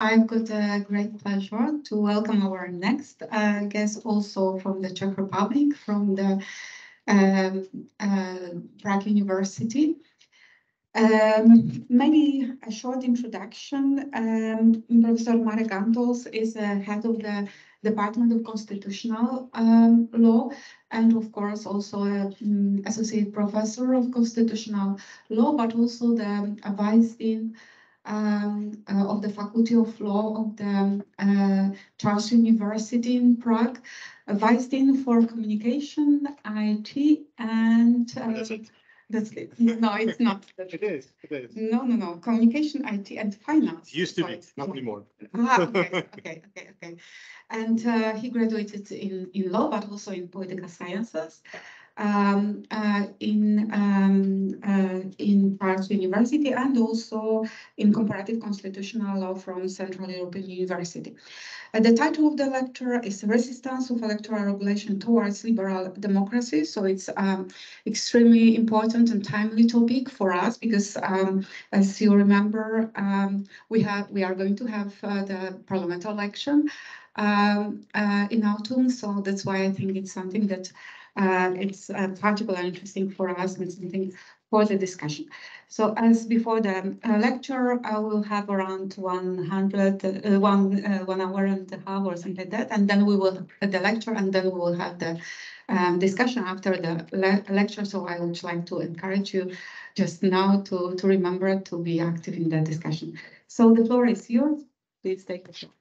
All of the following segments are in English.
I've got a great pleasure to welcome our next guest, also from the Czech Republic, from the Prague University. Maybe a short introduction. Professor Marek Antoš is head of the Department of Constitutional Law, and of course also an associate professor of constitutional law, but also the vice dean of the Faculty of Law of the Charles University in Prague, a vice dean for communication, IT, and that's it. That's it. No, it's not. It is. It is. No. Communication, IT, and finance. Used to be, not anymore. Okay. And he graduated in law, but also in political sciences in Prague University, and also in comparative constitutional law from Central European University. The title of the lecture is Resistance of Electoral Regulation Towards Liberal Democracy. So it's extremely important and timely topic for us because, as you remember, we are going to have the parliamentary election in autumn. So that's why I think it's something that it's particularly interesting for us and something for the discussion. So as before the lecture, I will have around 1 hour and a half or something like that, and then we will have the lecture, and then we will have the discussion after the lecture. So I would like to encourage you just now to remember to be active in the discussion. So the floor is yours. Please take the floor.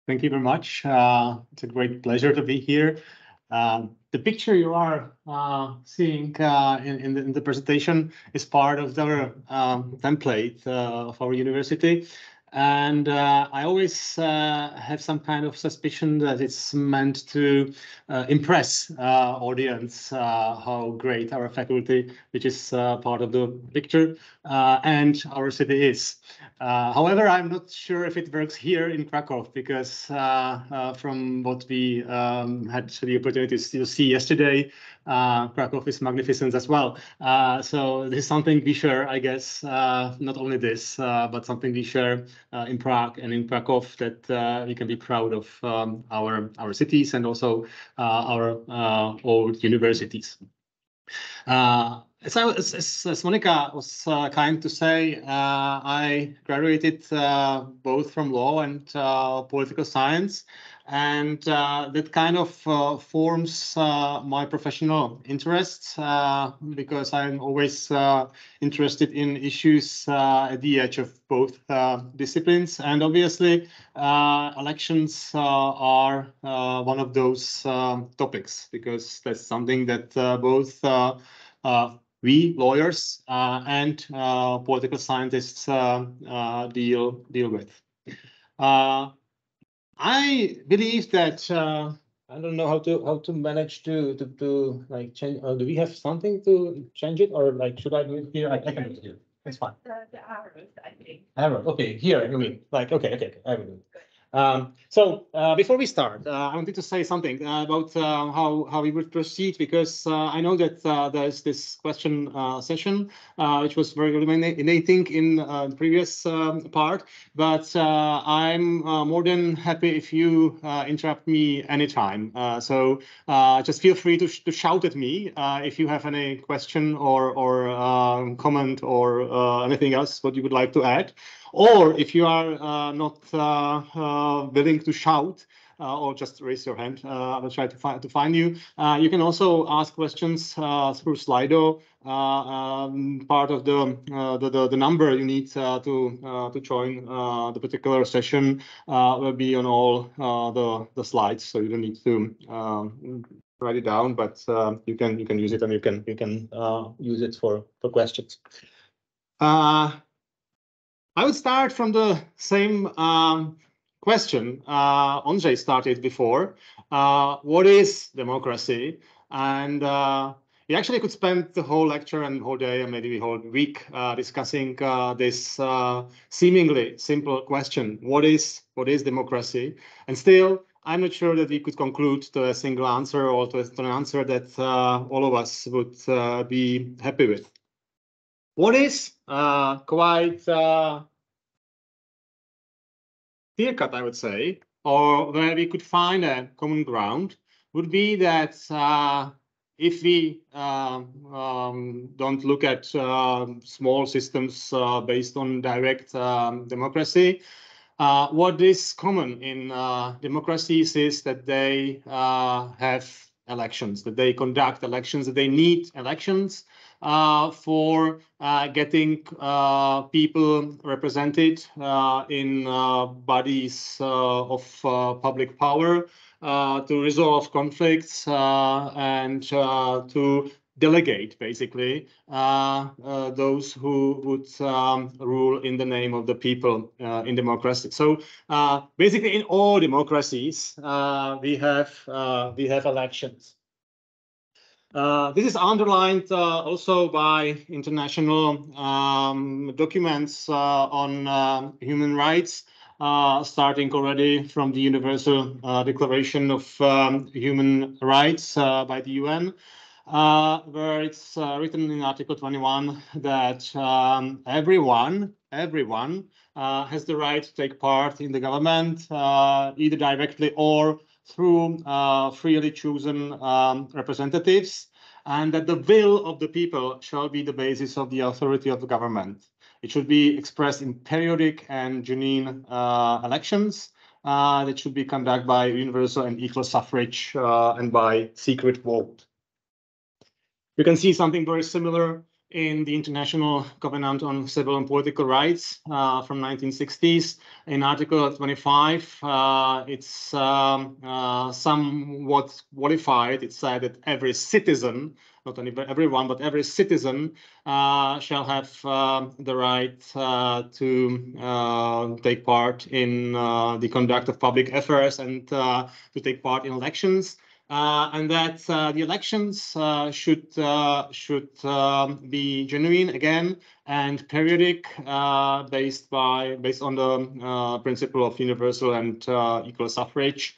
Thank you very much. It's a great pleasure to be here. The picture you are seeing in the presentation is part of the template of our university. And I always have some kind of suspicion that it's meant to impress audience how great our faculty, which is part of the picture, and our city is. However, I'm not sure if it works here in Krakow, because from what we had the opportunity to see yesterday, Krakow is magnificent as well. So this is something we share, I guess, not only this, but something we share in Prague and in Krakow, that we can be proud of our cities and also our old universities. As Monika was kind to say, I graduated both from law and political science, and that kind of forms my professional interests, because I'm always interested in issues at the edge of both disciplines. And obviously, elections are one of those topics, because that's something that both we lawyers and political scientists deal with. I believe that I don't know how to manage to like change. Do we have something to change it, or like should I do it here? I can do it here. It's fine. The arrows, I think. Arrow. Okay, here you mean like okay. I will do it. So before we start, I wanted to say something about how we would proceed, because I know that there's this question session, which was very illuminating in the previous part, but I'm more than happy if you interrupt me anytime. So just feel free to shout at me if you have any question or comment or anything else what you would like to add. Or if you are not willing to shout or just raise your hand, I will try to find you. You can also ask questions through Slido. Part of the number you need to join the particular session will be on all the slides, so you don't need to write it down, but you can use it, and you can use it for questions. I would start from the same question Ondřej started before. What is democracy? And we actually could spend the whole lecture and whole day and maybe the whole week discussing this seemingly simple question. What is democracy? And still, I'm not sure that we could conclude to a single answer, or to an answer that all of us would be happy with. What is quite clear-cut, I would say, or where we could find a common ground, would be that if we don't look at small systems based on direct democracy, what is common in democracies is that they have elections, that they conduct elections, that they need elections for getting people represented in bodies of public power, to resolve conflicts and to delegate, basically, those who would rule in the name of the people in democracy. So basically, in all democracies, we have elections. This is underlined also by international documents on human rights, starting already from the Universal Declaration of Human Rights by the UN, where it's written in Article 21 that everyone has the right to take part in the government, either directly or through freely chosen representatives, and that the will of the people shall be the basis of the authority of the government. It should be expressed in periodic and genuine elections that should be conducted by universal and equal suffrage and by secret vote. You can see something very similar in the International Covenant on Civil and Political Rights from 1960s. In Article 25, it's somewhat qualified. It said that every citizen, not only everyone, but every citizen shall have the right to take part in the conduct of public affairs and to take part in elections. And that the elections should be genuine again and periodic, based on the principle of universal and equal suffrage,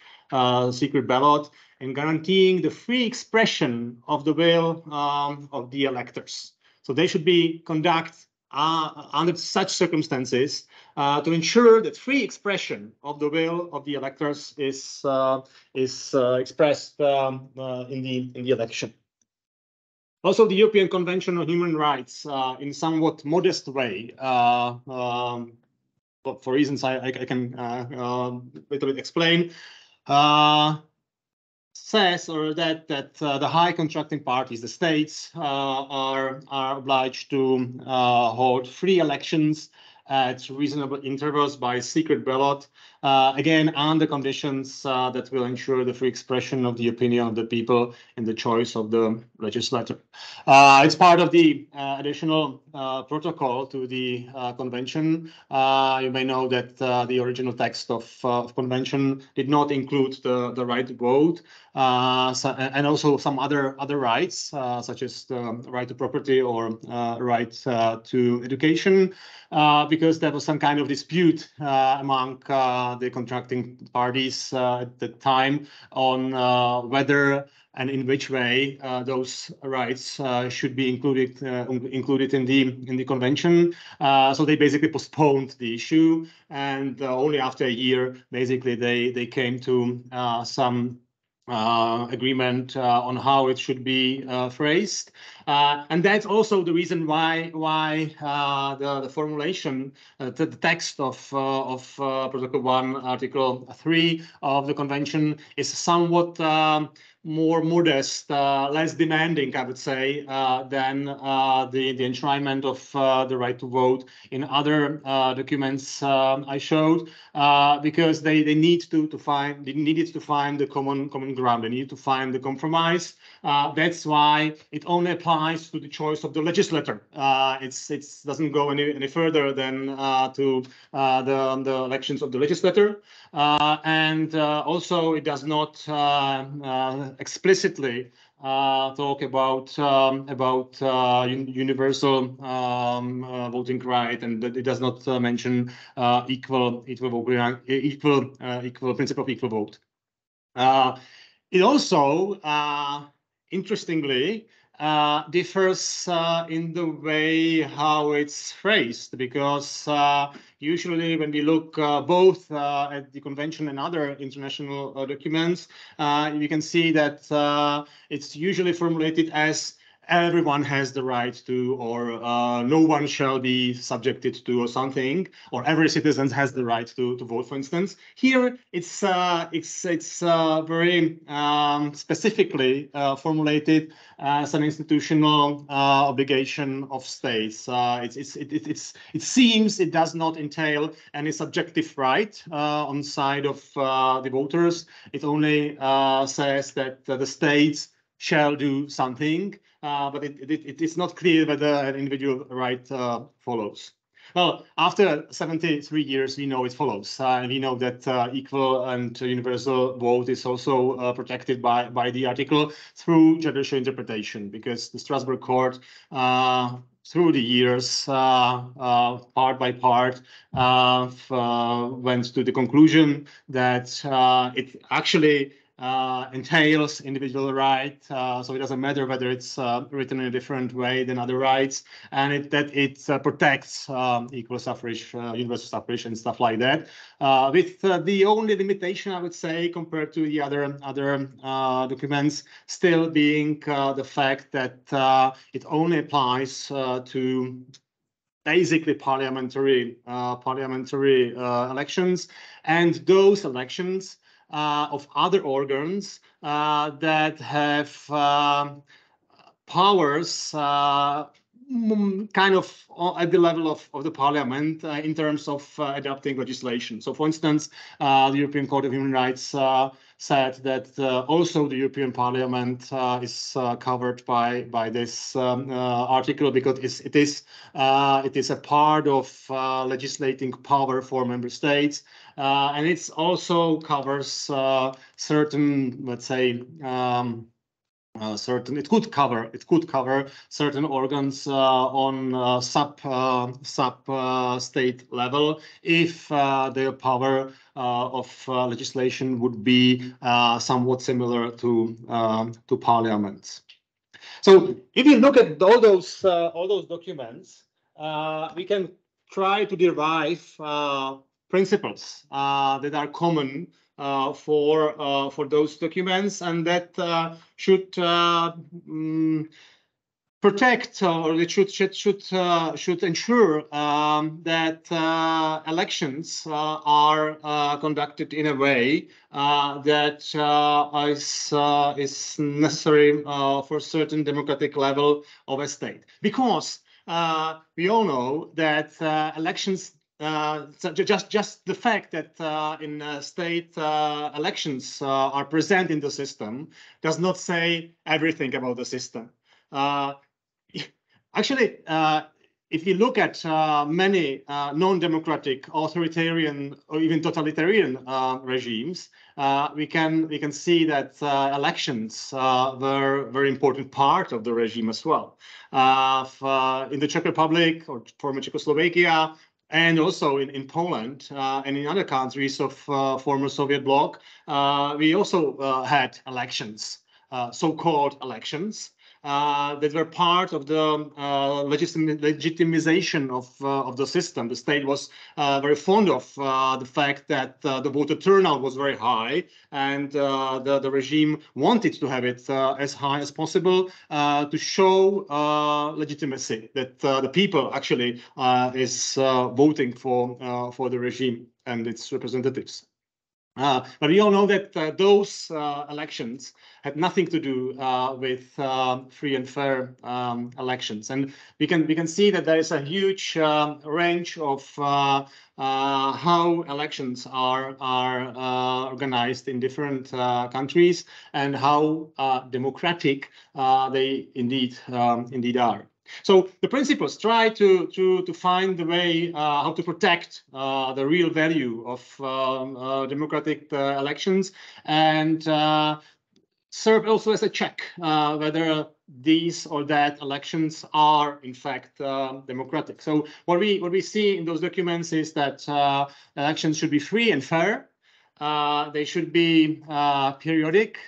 secret ballot, and guaranteeing the free expression of the will of the electors. So they should be conducted under such circumstances to ensure that free expression of the will of the electors is expressed in the election. Also, the European Convention on Human Rights, in somewhat modest way, but for reasons I can a little bit explain, says or that the high contracting parties, the states, are obliged to hold free elections at reasonable intervals by secret ballot, again, under conditions that will ensure the free expression of the opinion of the people in the choice of the legislator. It's part of the additional protocol to the convention. You may know that the original text of convention did not include the right to vote, and also some other rights, such as the right to property or right to education, because there was some kind of dispute among the contracting parties at the time on whether and in which way those rights should be included in the convention. So they basically postponed the issue, and only after a year, basically, they came to some agreement on how it should be phrased, and that's also the reason why the formulation, the text of Protocol 1, Article 3 of the Convention is somewhat more modest, less demanding, I would say, than the enshrinement of the right to vote in other documents I showed, because they needed to find the common ground. They need to find the compromise. That's why it only applies to the choice of the legislator. It doesn't go any further than to the elections of the legislator, and also it does not explicitly talk about universal voting right, and it does not mention equal principle of equal vote. It also, interestingly, differs in the way how it's phrased, because usually when we look both at the convention and other international documents, we can see that it's usually formulated as everyone has the right to, or no one shall be subjected to, or something, or every citizen has the right to vote, for instance. Here, it's very specifically formulated as an institutional obligation of states. It seems it does not entail any subjective right on the side of the voters. It only says that the states shall do something, but it is not clear whether an individual right follows. Well, after 73 years, we know it follows. And we know that equal and universal vote is also protected by the article through judicial interpretation, because the Strasbourg court, through the years, part by part, went to the conclusion that it actually entails individual right, so it doesn't matter whether it's written in a different way than other rights, and that it protects equal suffrage, universal suffrage, and stuff like that. With the only limitation, I would say, compared to the other documents, still being the fact that it only applies to basically parliamentary elections, and those elections of other organs that have powers kind of at the level of the parliament in terms of adopting legislation. So, for instance, the European Court of Human Rights said that also the European Parliament is covered by this article, because it is a part of legislating power for member states, and it also covers certain, let's say, it could cover certain organs on sub state level if their power of legislation would be somewhat similar to parliaments. So if you look at all those documents, we can try to derive principles that are common for those documents, and that should protect, or it should ensure that elections are conducted in a way that is necessary for a certain democratic level of a state. Because we all know that elections, so just the fact that in state elections are present in the system does not say everything about the system. Actually, if you look at many non-democratic, authoritarian, or even totalitarian regimes, we can see that elections were a very important part of the regime as well. In the Czech Republic or former Czechoslovakia, and also in Poland and in other countries of former Soviet bloc, we also had elections, so-called elections, that were part of the legitimization of the system. The state was very fond of the fact that the voter turnout was very high, and the regime wanted to have it as high as possible to show legitimacy, that the people actually is voting for the regime and its representatives. But we all know that those elections had nothing to do with free and fair elections, and we can see that there is a huge range of how elections are organized in different countries, and how democratic they indeed are. So the principles try to find the way how to protect the real value of democratic elections, and serve also as a check whether these or that elections are in fact democratic. So what we see in those documents is that elections should be free and fair, They should be periodic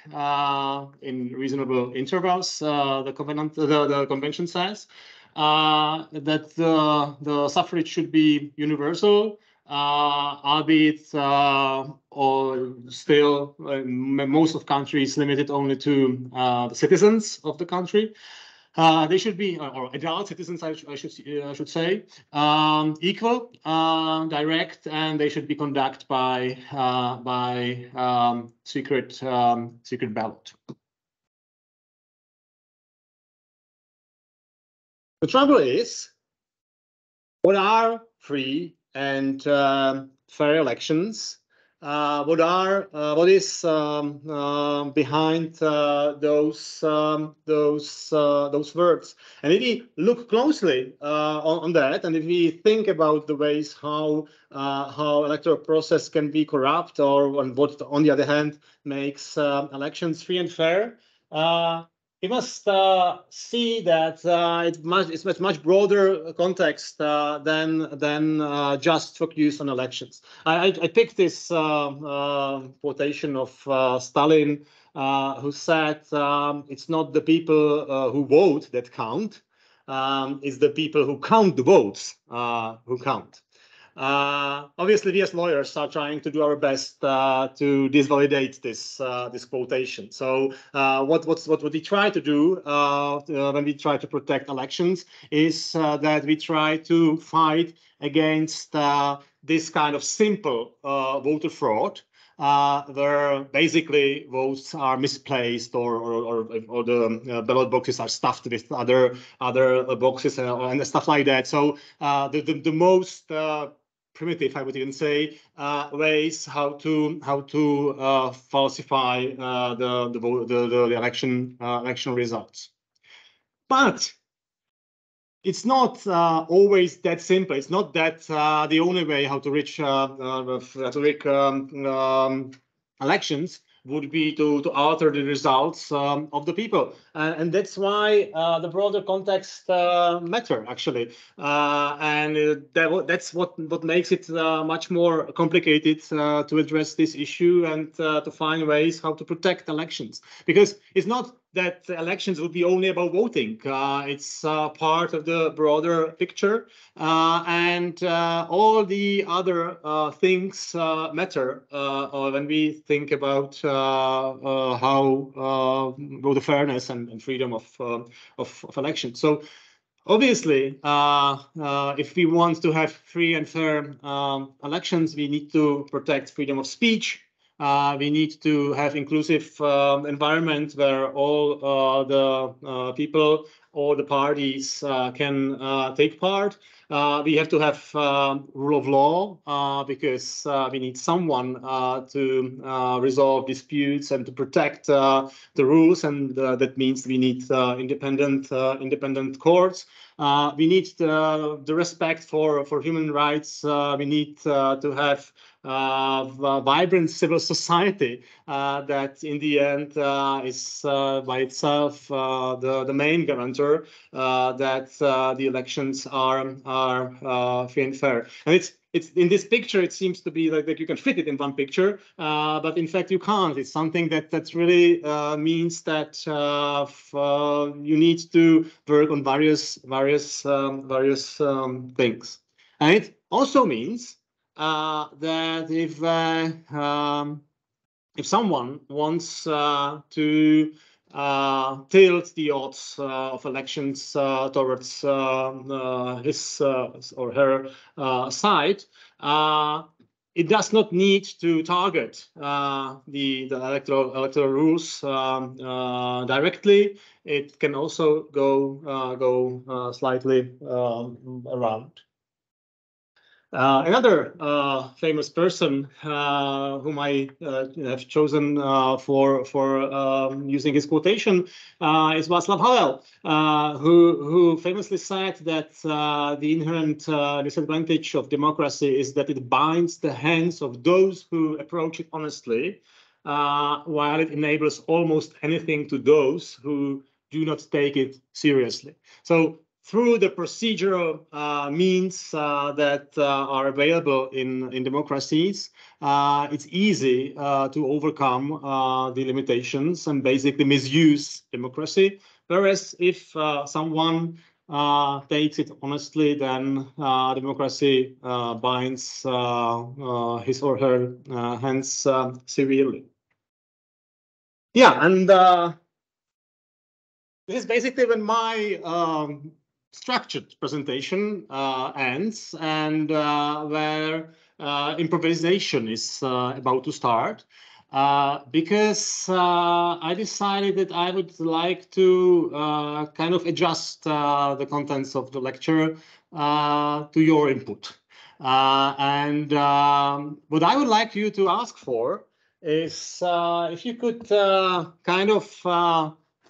in reasonable intervals. The convention says that the suffrage should be universal, albeit or still most of countries limited only to the citizens of the country. They should be, or adult citizens, I should say, equal, direct, and they should be conducted by secret ballot. The trouble is, what are free and fair elections? What is behind those words? And if we look closely on that, and if we think about the ways how electoral process can be corrupt, or on what, on the other hand, makes elections free and fair, we must see that it's a much broader context than just focus on elections. I picked this quotation of Stalin, who said, "It's not the people who vote that count; it's the people who count the votes who count." Obviously, we as lawyers are trying to do our best to disvalidate this quotation. So, what we try to do when we try to protect elections is that we try to fight against this kind of simple voter fraud, where basically votes are misplaced, or the ballot boxes are stuffed with other boxes and stuff like that. So the most primitive, I would even say, ways how to falsify the election results. But it's not always that simple. It's not that the only way how to reach elections would be to alter the results of the people, and that's why the broader context matter, actually, and that's what makes it much more complicated to address this issue and to find ways how to protect elections, because it's not that elections would be only about voting. It's part of the broader picture, and all the other things matter when we think about how voter fairness and freedom of election. So obviously, if we want to have free and fair elections, we need to protect freedom of speech. We need to have inclusive environment where all the people, all the parties can take part. We have to have rule of law because we need someone to resolve disputes and to protect the rules, and that means we need independent courts. We need the respect for human rights. We need to have vibrant civil society that in the end is by itself the main guarantor that the elections are free and fair. And it's in this picture, it seems to be like you can fit it in one picture, but in fact you can't. It's something that really means that you need to work on various things. And it also means that if someone wants to tilt the odds of elections towards his or her side, it does not need to target the electoral rules directly. It can also go slightly around. Another famous person whom I have chosen for using his quotation is Václav Havel, who famously said that the inherent disadvantage of democracy is that it binds the hands of those who approach it honestly, while it enables almost anything to those who do not take it seriously. So through the procedural means that are available in democracies, it's easy to overcome the limitations and basically misuse democracy. Whereas if someone takes it honestly, then democracy binds his or her hands severely. Yeah, and this is basically when my structured presentation ends, and where improvisation is about to start, because I decided that I would like to kind of adjust the contents of the lecture to your input. And what I would like you to ask for is if you could kind of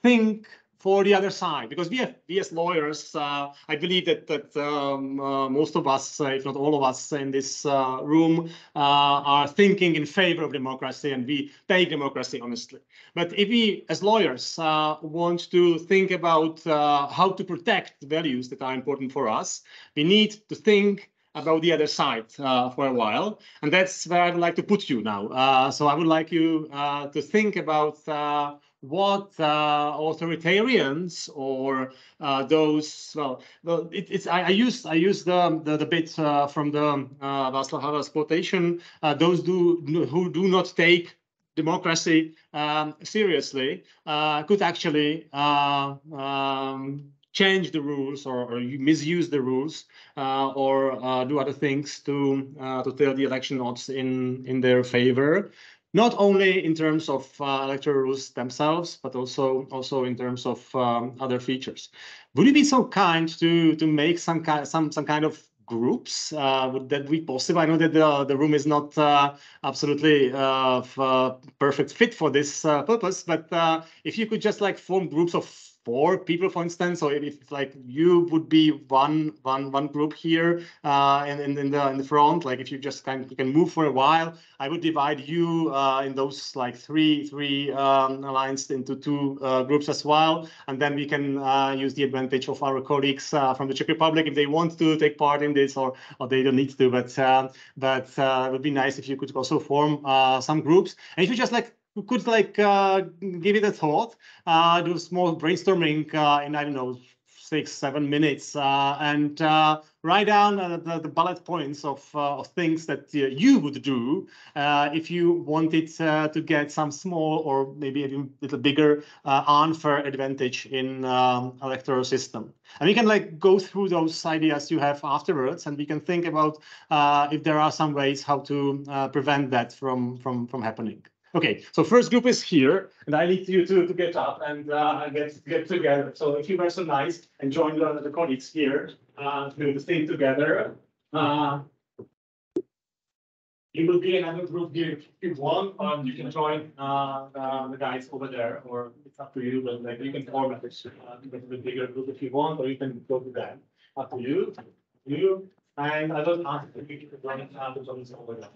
think for the other side, because we as lawyers, I believe that most of us, if not all of us in this room, are thinking in favor of democracy, and we take democracy honestly. But if we as lawyers want to think about how to protect the values that are important for us, we need to think about the other side for a while, and that's where I would like to put you now. So I would like you to think about what authoritarians or those, I use the bit from the Václav Havel's quotation, those who do not take democracy seriously could actually change the rules or misuse the rules or do other things to tell the election odds in their favor. Not only in terms of electoral rules themselves, but also in terms of other features. Would you be so kind to make some kind of groups? Would that be possible? I know that the room is not absolutely perfect fit for this purpose, but if you could just like form groups of 4 people, for instance, or if like you would be one group here in the front, like if you just you can move for a while, I would divide you in those like three lines into 2 groups as well, and then we can use the advantage of our colleagues from the Czech Republic if they want to take part in this, or they don't need to, but it would be nice if you could also form some groups, and if you just like could like give it a thought, do a small brainstorming in, I don't know, 6-7 minutes, and write down the bullet points of things that you would do if you wanted to get some small or maybe even a little bigger unfair advantage in electoral system. And we can like go through those ideas you have afterwards, and we can think about if there are some ways how to prevent that from happening. Okay, so first group is here, and I need you to get up and get together. So if you were so nice and join the colleagues here to do the thing together. You will be another group here if you want, or you can join the guys over there, or it's up to you. But like you can form a bigger group if you want, or you can go to them. Up to you. And I will ask you to join over there.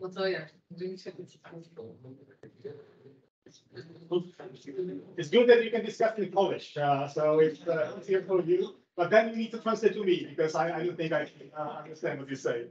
No to jak? It's good that you can discuss in Polish, so it's easier for you. But then you need to translate to me because I don't think I understand what you say.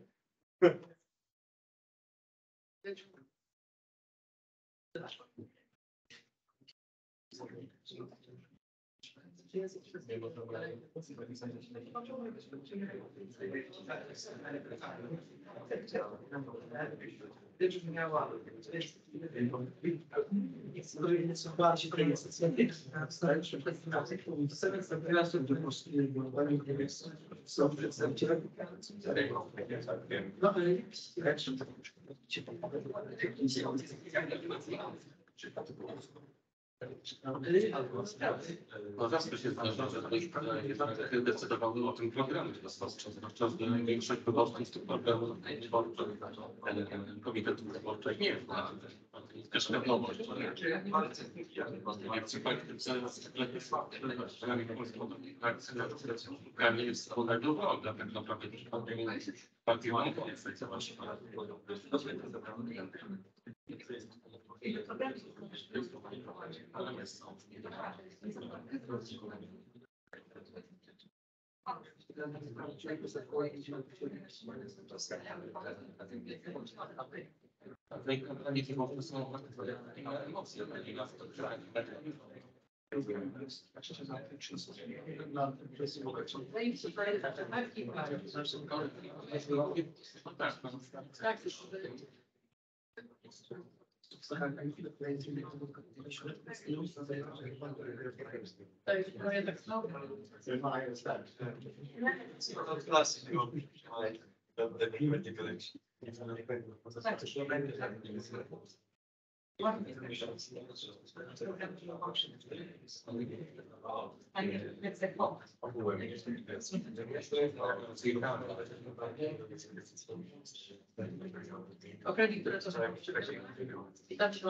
No rzadko się zdarza, że jednak decydowały o tym programie podczas gdy większość wyborców tych programów komitetu wyborczych nie jest. też wiadomość, jak w praktyce jest to nagroda, tak naprawdę partii Okręgi, które to są i tam się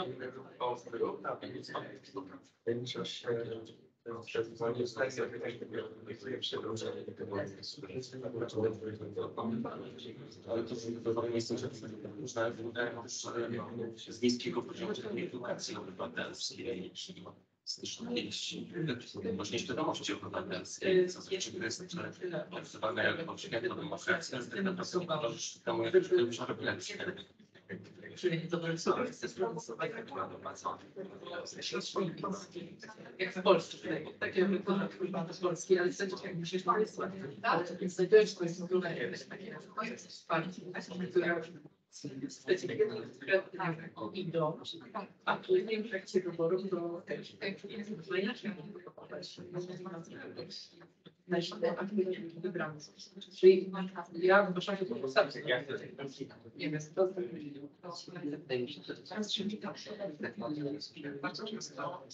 ale to jest z niskiego poziomu edukacji obywatelskiej, styczności, właśnie świadomości obywatelskiej, co jest nazywane jako przemiany demokracji, ale tak naprawdę tam już refleksja. Czyli to jest jak w Polsce, takie wykłady z Polski, ale wtedy jak musisz państwa, więc to jest wsparcie, które idą, a później w trakcie wyborów do wybrano. Czyli ja w Warszawie to postawię. Nie wiem, to bardzo często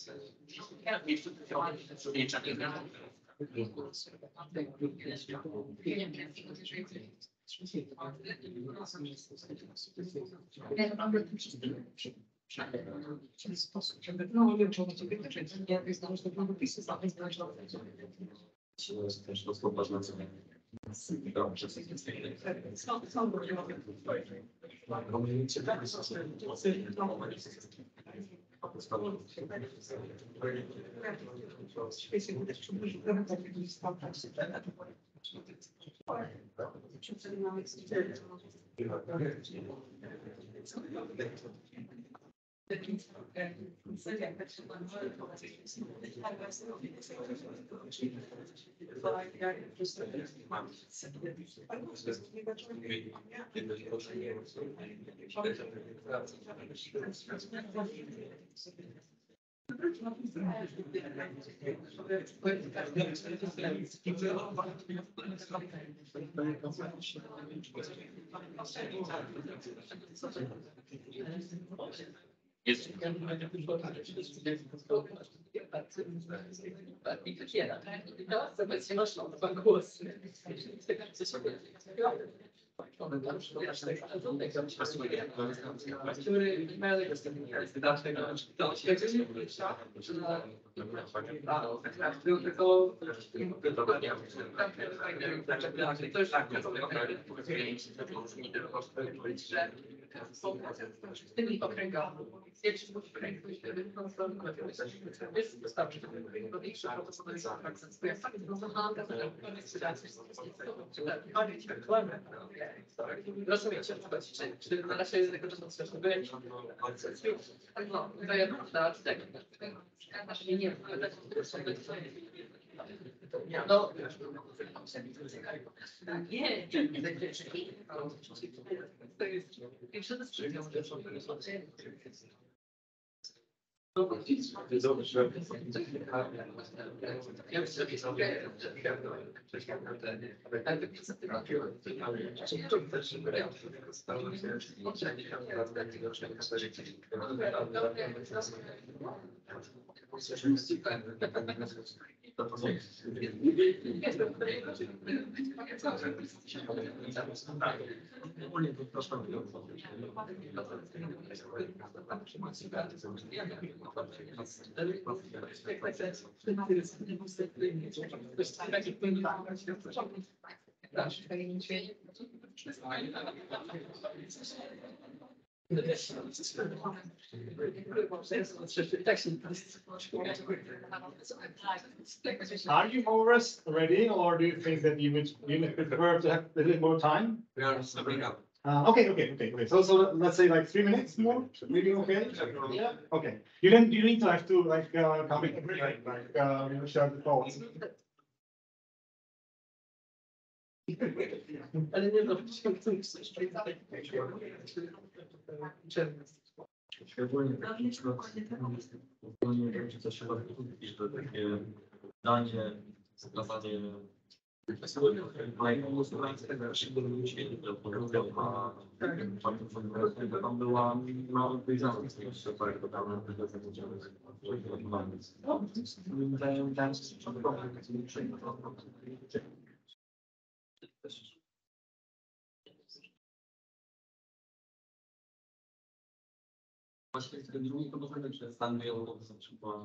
w ten sposób, żeby no wiem, czy ciebie też nie znam, że to wypisy Też to są ważne ceny. Jest. Obecnie masz dwa głosy. Który z tymi okręgami. Jest wystarczy. Rozumiecie, czy na razie tego czasu strasznie byłem? No, to ja nie, no, nie, to jest pierwsze dyskusja. Dobrze. Are you more or less ready, or do you think that you would prefer to have a little bit more time? We are summing up. Okay. So let's say like 3 minutes more. Maybe okay. Yeah. Okay. You need to have to like come in share the thoughts. Ale nie no, Szczególnie takie co się robi, że takie danie, skazanie tam była odpowiedzialność Właśnie ten drugi to możemy przez stan wyjątkowy na przykład.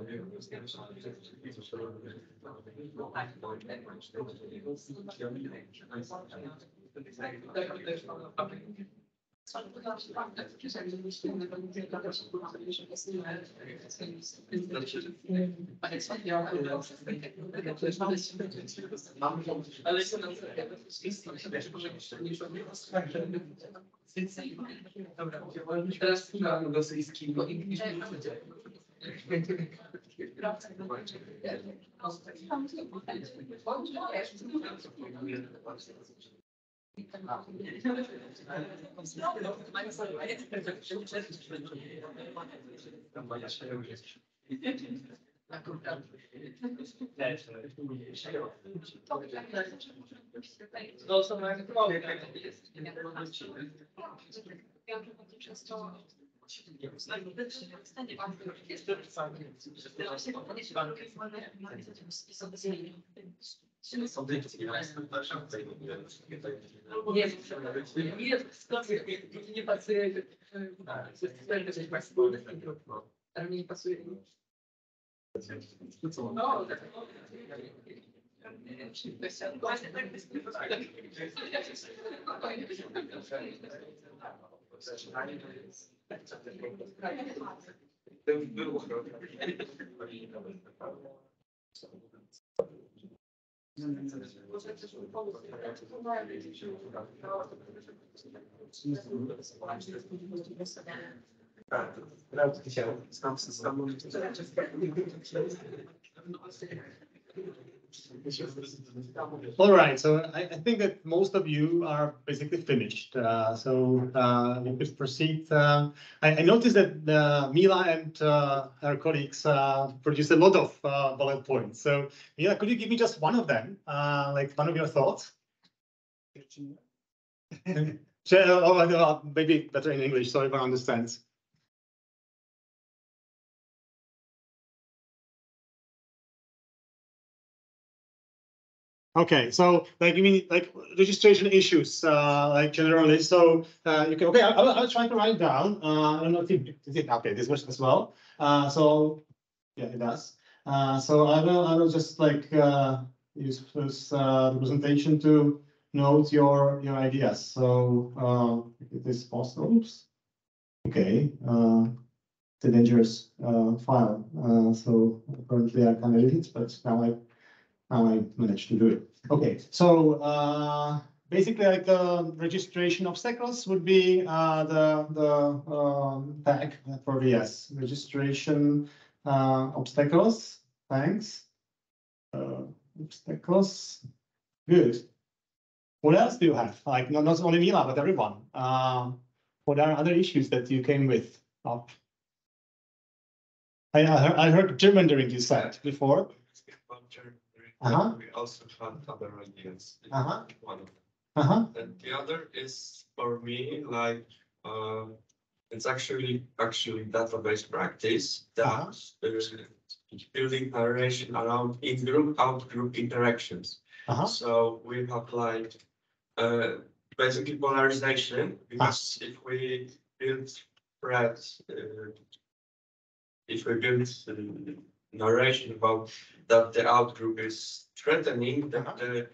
Teraz słucham rosyjskiego i no są jak mogę, jest. Nie pasuje. Ale mi nie pasuje. No, All right, so I think that most of you are basically finished. We could proceed. I noticed that Mila and her colleagues produced a lot of bullet points. So Mila, could you give me just one of them, like one of your thoughts? Maybe better in English, so everyone understands. Okay, so like you mean like registration issues, like generally. So you can I'll try to write down. I don't know if it okay. This works as well. So yeah, it does. So I will just like use this the presentation to note your ideas. So if it is possible. Oops. Okay. It's a dangerous file. So currently I can't edit it, but now I managed to do it. Okay, so basically, like the registration obstacles would be the tag for VS registration obstacles. Thanks. Obstacles. Good. What else do you have? Like not only Mila, but everyone. What are other issues that you came with up? I heard German during you said before. We also have other ideas. One. And the other is for me like It's actually database practice that building narration around in-group, out-group interactions. So we have like basically polarization, because if we build threads, if we build narration about that the out-group is threatening, that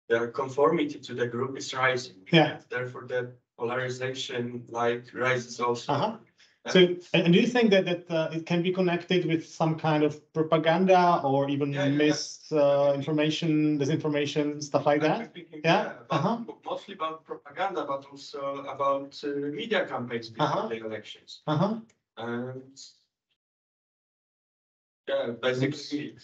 the conformity to the group is rising. Yeah. Therefore, the polarization like rises also. So, and do you think that it can be connected with some kind of propaganda or even misinformation, disinformation, stuff like that? Mostly about propaganda, but also about media campaigns before the elections. And yeah, basically.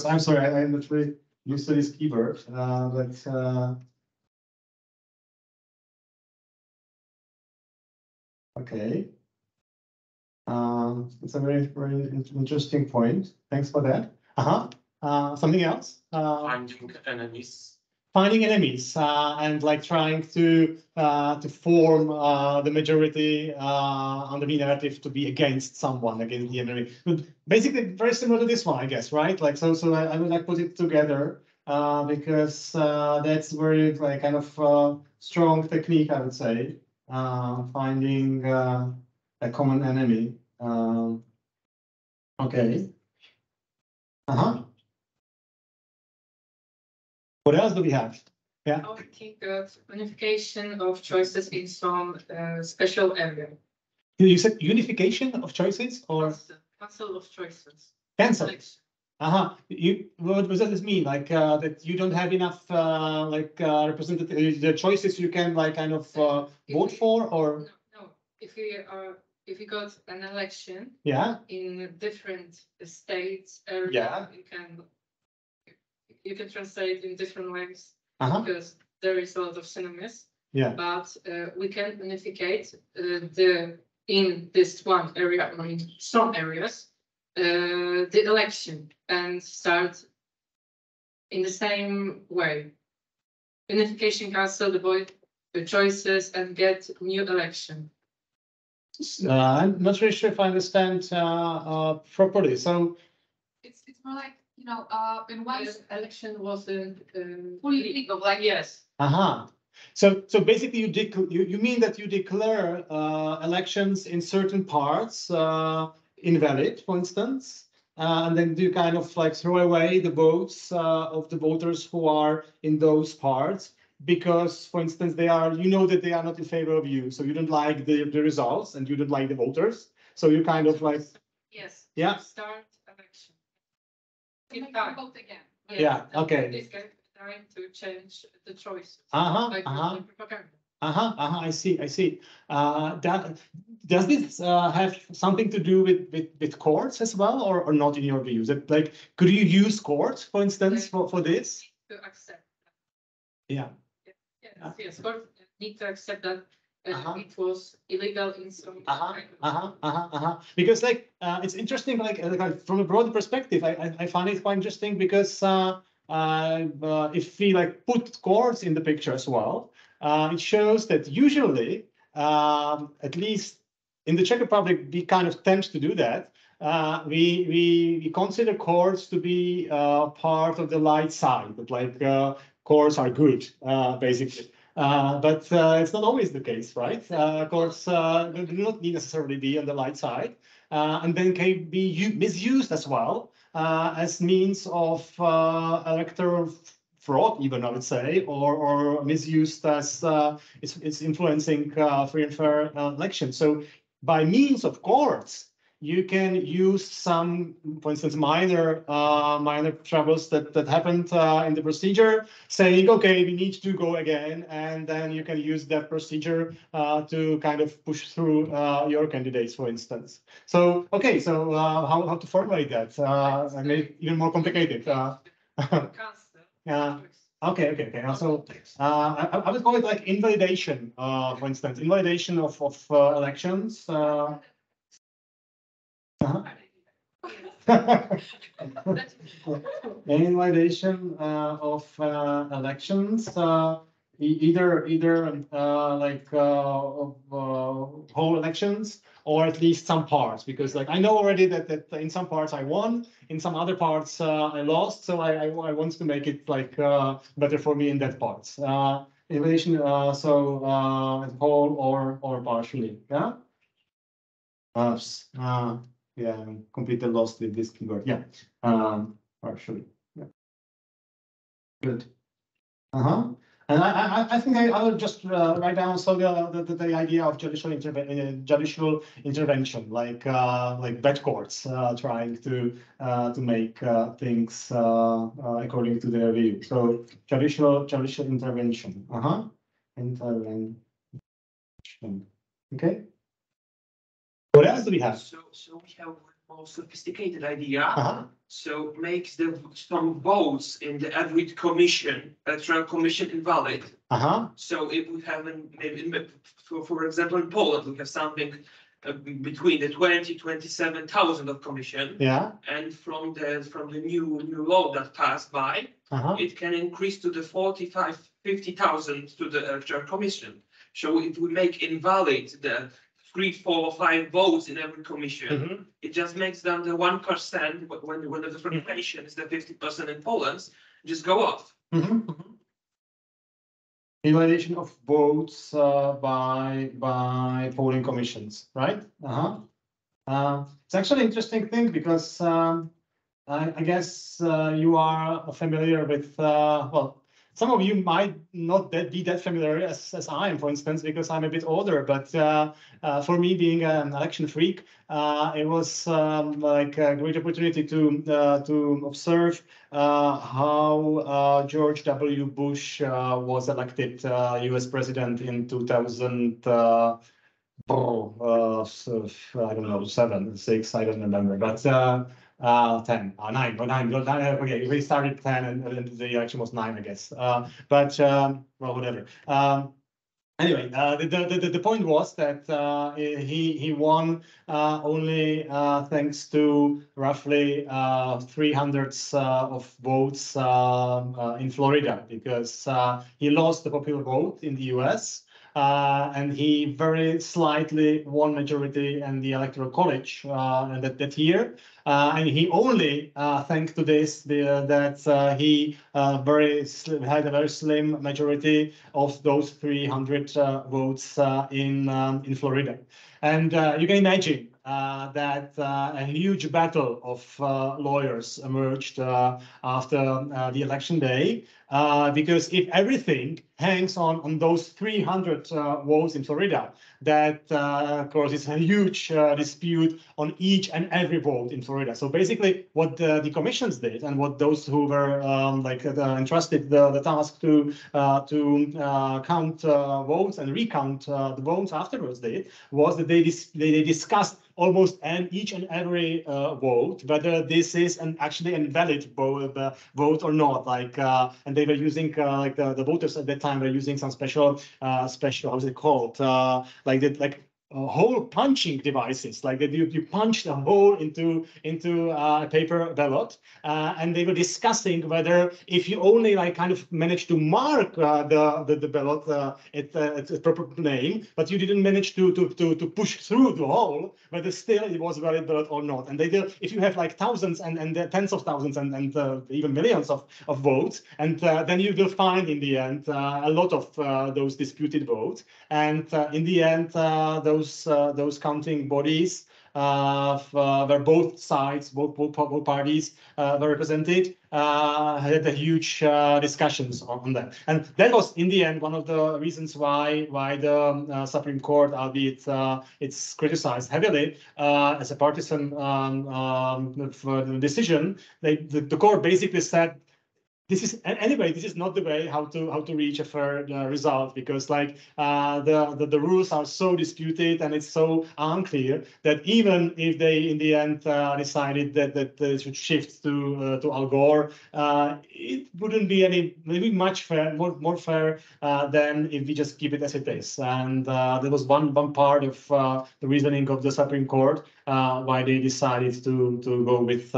I'm sorry, I'm not really used to this keyboard, but okay. It's a very, very interesting point. Thanks for that. Something else? Finding enemies. Finding enemies and like trying to form the majority on the narrative to be against someone, against the enemy. Basically, very similar to this one, I guess, right? Like so I would like put it together because that's very like kind of strong technique, I would say, finding a common enemy. Okay. What else do we have? Yeah. I would think of unification of choices in some special area. You said unification of choices or Cancel of choices. Cancel. What does this mean? Like that you don't have enough representative the choices you can like kind of vote for, or no. If you got an election in different states area, you can translate in different ways because there is a lot of synonyms. But we can unificate in this one area or in some areas the election and start in the same way. Unification cancel, avoid the choices and get new election. I'm not really sure if I understand properly. So it's more like, you know, in one election wasn't fully legal, like yes. So basically, you mean that you declare elections in certain parts invalid, for instance, and then you kind of like throw away the votes of the voters who are in those parts because, for instance, they are, you know, that they are not in favor of you, so you don't like the results and you don't like the voters, so you kind of like Start election. Vote again. Okay. This kind of time to change the choices. Propaganda. I see. Does this have something to do with courts as well, or not in your views? That like, could you use courts, for instance, for this? To accept. Yes. Courts need to accept that it was illegal in some. Because like it's interesting, like from a broad perspective, I find it quite interesting because if we like put courts in the picture as well. It shows that usually, at least in the Czech Republic, we kind of tend to do that. We consider courts to be part of the light side, but like courts are good, basically. But it's not always the case, right? Courts do not necessarily be on the light side, and then can be misused as well as means of electoral fraud, even I would say, or misused as it's influencing free and fair elections. So by means of courts, you can use some, for instance, minor troubles that happened in the procedure, saying, okay, we need to go again, and then you can use that procedure to kind of push through your candidates, for instance. So, okay, so how to formulate that? I made it even more complicated. Okay. So I would call it like invalidation, for instance, invalidation of elections. Invalidation of elections. either whole elections or at least some parts, because like I know already that in some parts I won, in some other parts I lost, so I want to make it like better for me in that parts. Evaluation, whole or partially, yeah. Yeah, I'm completely lost with this keyword. Yeah, partially. Yeah. Good. And I think I will just write down so the idea of judicial intervention, like bad courts trying to make things according to their view. So judicial intervention. Intervention. Okay. What else do we have? So we have a more sophisticated idea. So makes some votes in the electoral commission invalid. So if we have for example in Poland we have something between the 27,000 of commission. Yeah. And from the new law that passed by, it can increase to the 50,000 to the electoral commission. So if we make invalid the 3, 4, 5 votes in every commission, it just makes them the 1% when the population is the 50% in Poland, just go off. Evaluation of votes by polling commissions, right? It's actually an interesting thing because I guess you are familiar with well. Some of you might not be that familiar as I am, for instance, because I'm a bit older. But for me, being an election freak, it was like a great opportunity to observe how George W. Bush was elected U.S. president in 2000. I don't know, 7, 6, I don't remember, but 10, 9, okay, we started 10 and the election was 9, I guess. But well, whatever. Anyway, the point was that he won only thanks to roughly 300 of votes in Florida, because he lost the popular vote in the US. And he very slightly won majority in the Electoral College that year. And he only, thanks to this, that he had a very slim majority of those 300 votes in Florida. And you can imagine that a huge battle of lawyers emerged after the election day, because if everything hangs on those 300 votes in Florida, that causes a huge dispute on each and every vote in Florida. So basically, what the commissions did, and what those who were entrusted the task to count votes and recount the votes afterwards did, was that they discussed almost each and every vote, whether this is actually a valid vote or not. Like, and they were using like the voters at that time were using some special how's it called? Hole punching devices, like that you punch the hole into a paper ballot, and they were discussing whether if you only like kind of manage to mark the ballot its proper name, but you didn't manage to push through the hole, whether still it was valid ballot or not. And they did, if you have like thousands and tens of thousands and even millions of votes, and then you will find in the end a lot of those disputed votes, and in the end those counting bodies where both sides, both parties were represented, had a huge discussions on that. And that was, in the end, one of the reasons why the Supreme Court, albeit it's criticized heavily as a partisan decision, the court basically said, this is not the way how to reach a fair result, because like the rules are so disputed and it's so unclear that even if they in the end decided that they should shift to Al Gore, it wouldn't be maybe much more fair than if we just keep it as it is. And there was one part of the reasoning of the Supreme Court why they decided to go with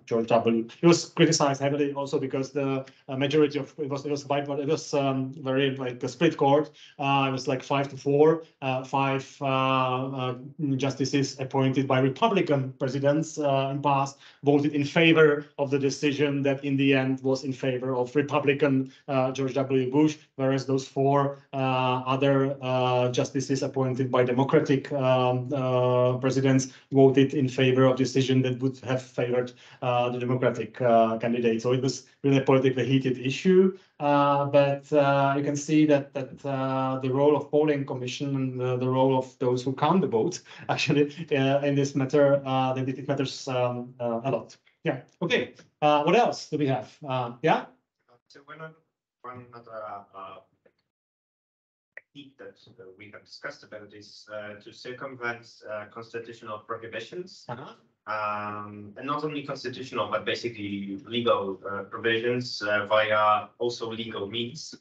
George W. It was criticized heavily also because the a majority of it was very like a split court. It was like 5-4. 5 justices appointed by Republican presidents in past voted in favor of the decision that in the end was in favor of Republican George W. Bush, whereas those 4 other justices appointed by Democratic presidents voted in favor of decision that would have favored the Democratic candidate. So it was really a politically heated issue. But you can see that the role of polling commission and the role of those who count the votes actually in this matter, that it matters a lot. Yeah. Okay. What else do we have? Yeah. So one other technique that we have discussed about is to circumvent constitutional prohibitions. And not only constitutional, but basically legal provisions via also legal means.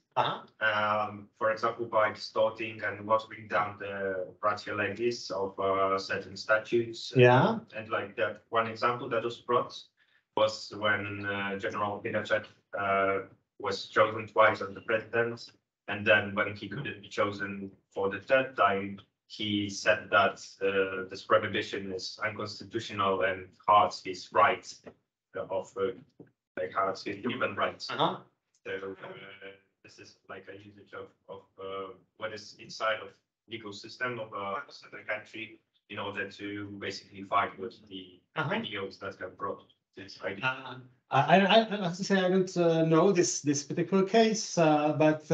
For example, by distorting and watering down the ratio legis of certain statutes. Yeah. And like that one example that was brought was when General Pinochet was chosen twice as the president. And then when he couldn't be chosen for the 3rd time, he said that this prohibition is unconstitutional and hurts his rights of like hurts his human rights. So this is like a usage of what is inside of legal system of a certain country in order to basically fight with the ideals that have brought this idea. I have to say I don't know this particular case, but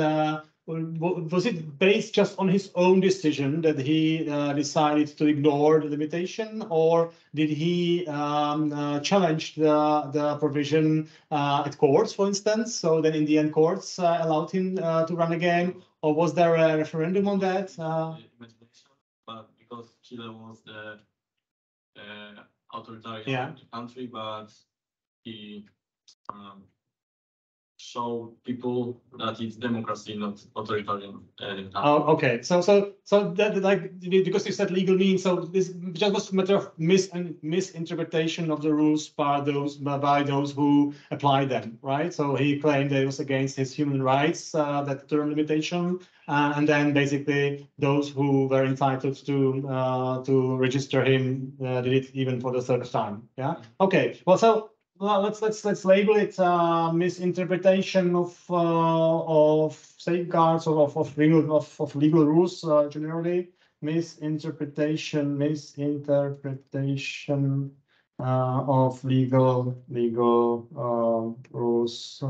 was it based just on his own decision that he decided to ignore the limitation, or did he challenge the provision at courts, for instance? So then in the end, courts allowed him to run again, or was there a referendum on that? But because Chile was the authoritarian country, but he show people that it's democracy, not authoritarian. Oh, okay. So that like because you said legal means, so this just was a matter of misinterpretation of the rules by those who apply them, right? So he claimed that it was against his human rights, that term limitation, and then basically those who were entitled to register him did it even for the 3rd time. Yeah. Okay. Well, so. Well, let's label it misinterpretation of safeguards or of legal rules generally. Misinterpretation of legal rules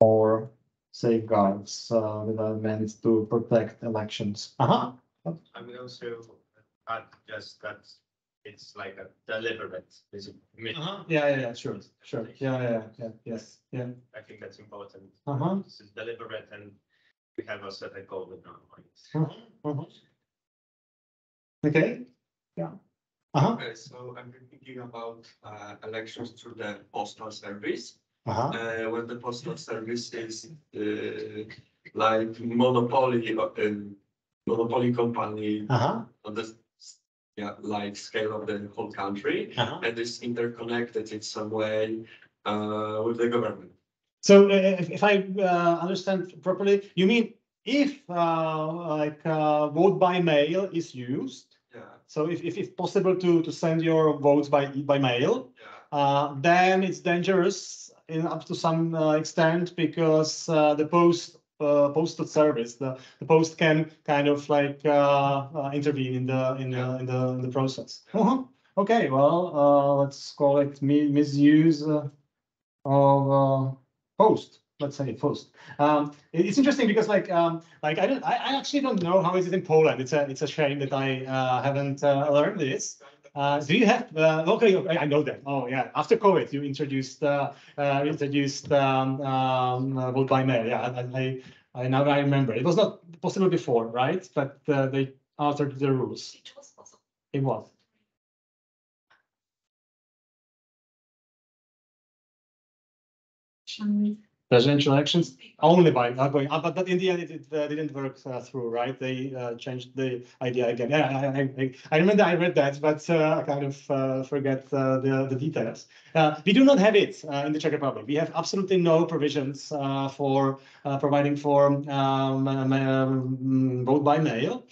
or safeguards that are meant to protect elections. I would also add just that it's like a deliberate. Yeah, sure. Yeah, yes, yeah. I think that's important. This is deliberate, and we have a certain goal with our minds. Okay. Yeah. Okay, so I'm thinking about elections through the postal service. When the postal service is like monopoly company on the like scale of the whole country, and is interconnected in some way with the government. So if I understand properly, you mean if vote by mail is used? Yeah. So if it's possible to send your votes by mail, then it's dangerous up to some extent, because the postal service, the post can kind of like intervene in the process. Okay, well, let's call it misuse of post. Let's say post. It's interesting because I actually don't know how is it in Poland. It's a shame that I haven't learned this. Do you have okay? I know that. Oh yeah, after COVID, you introduced vote by mail. Yeah, I now I remember. It was not possible before, right? But they altered the rules. It was possible. It was. Presidential elections only by going, but in the end it didn't work through, right? They changed the idea again. Yeah, I remember I read that, but I kind of forget the details. We do not have it in the Czech Republic. We have absolutely no provisions for providing for vote by mail.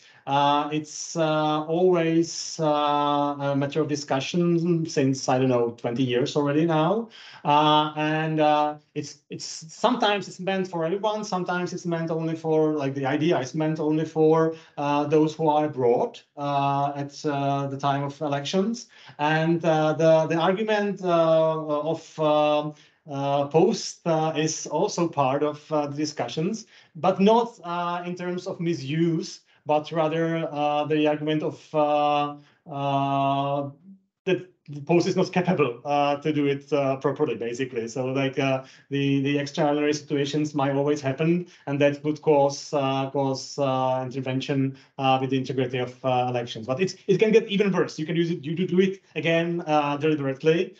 It's always a matter of discussion since, I don't know, 20 years already now. And it's sometimes it's meant for everyone, sometimes it's meant only for, like, the idea is meant only for those who are abroad at the time of elections. And the argument of post is also part of the discussions, but not in terms of misuse, but rather the argument of that the post is not capable to do it properly, basically. So, like, the extraordinary situations might always happen, and that would cause intervention with the integrity of elections. But it can get even worse. You can use it. You do it again deliberately.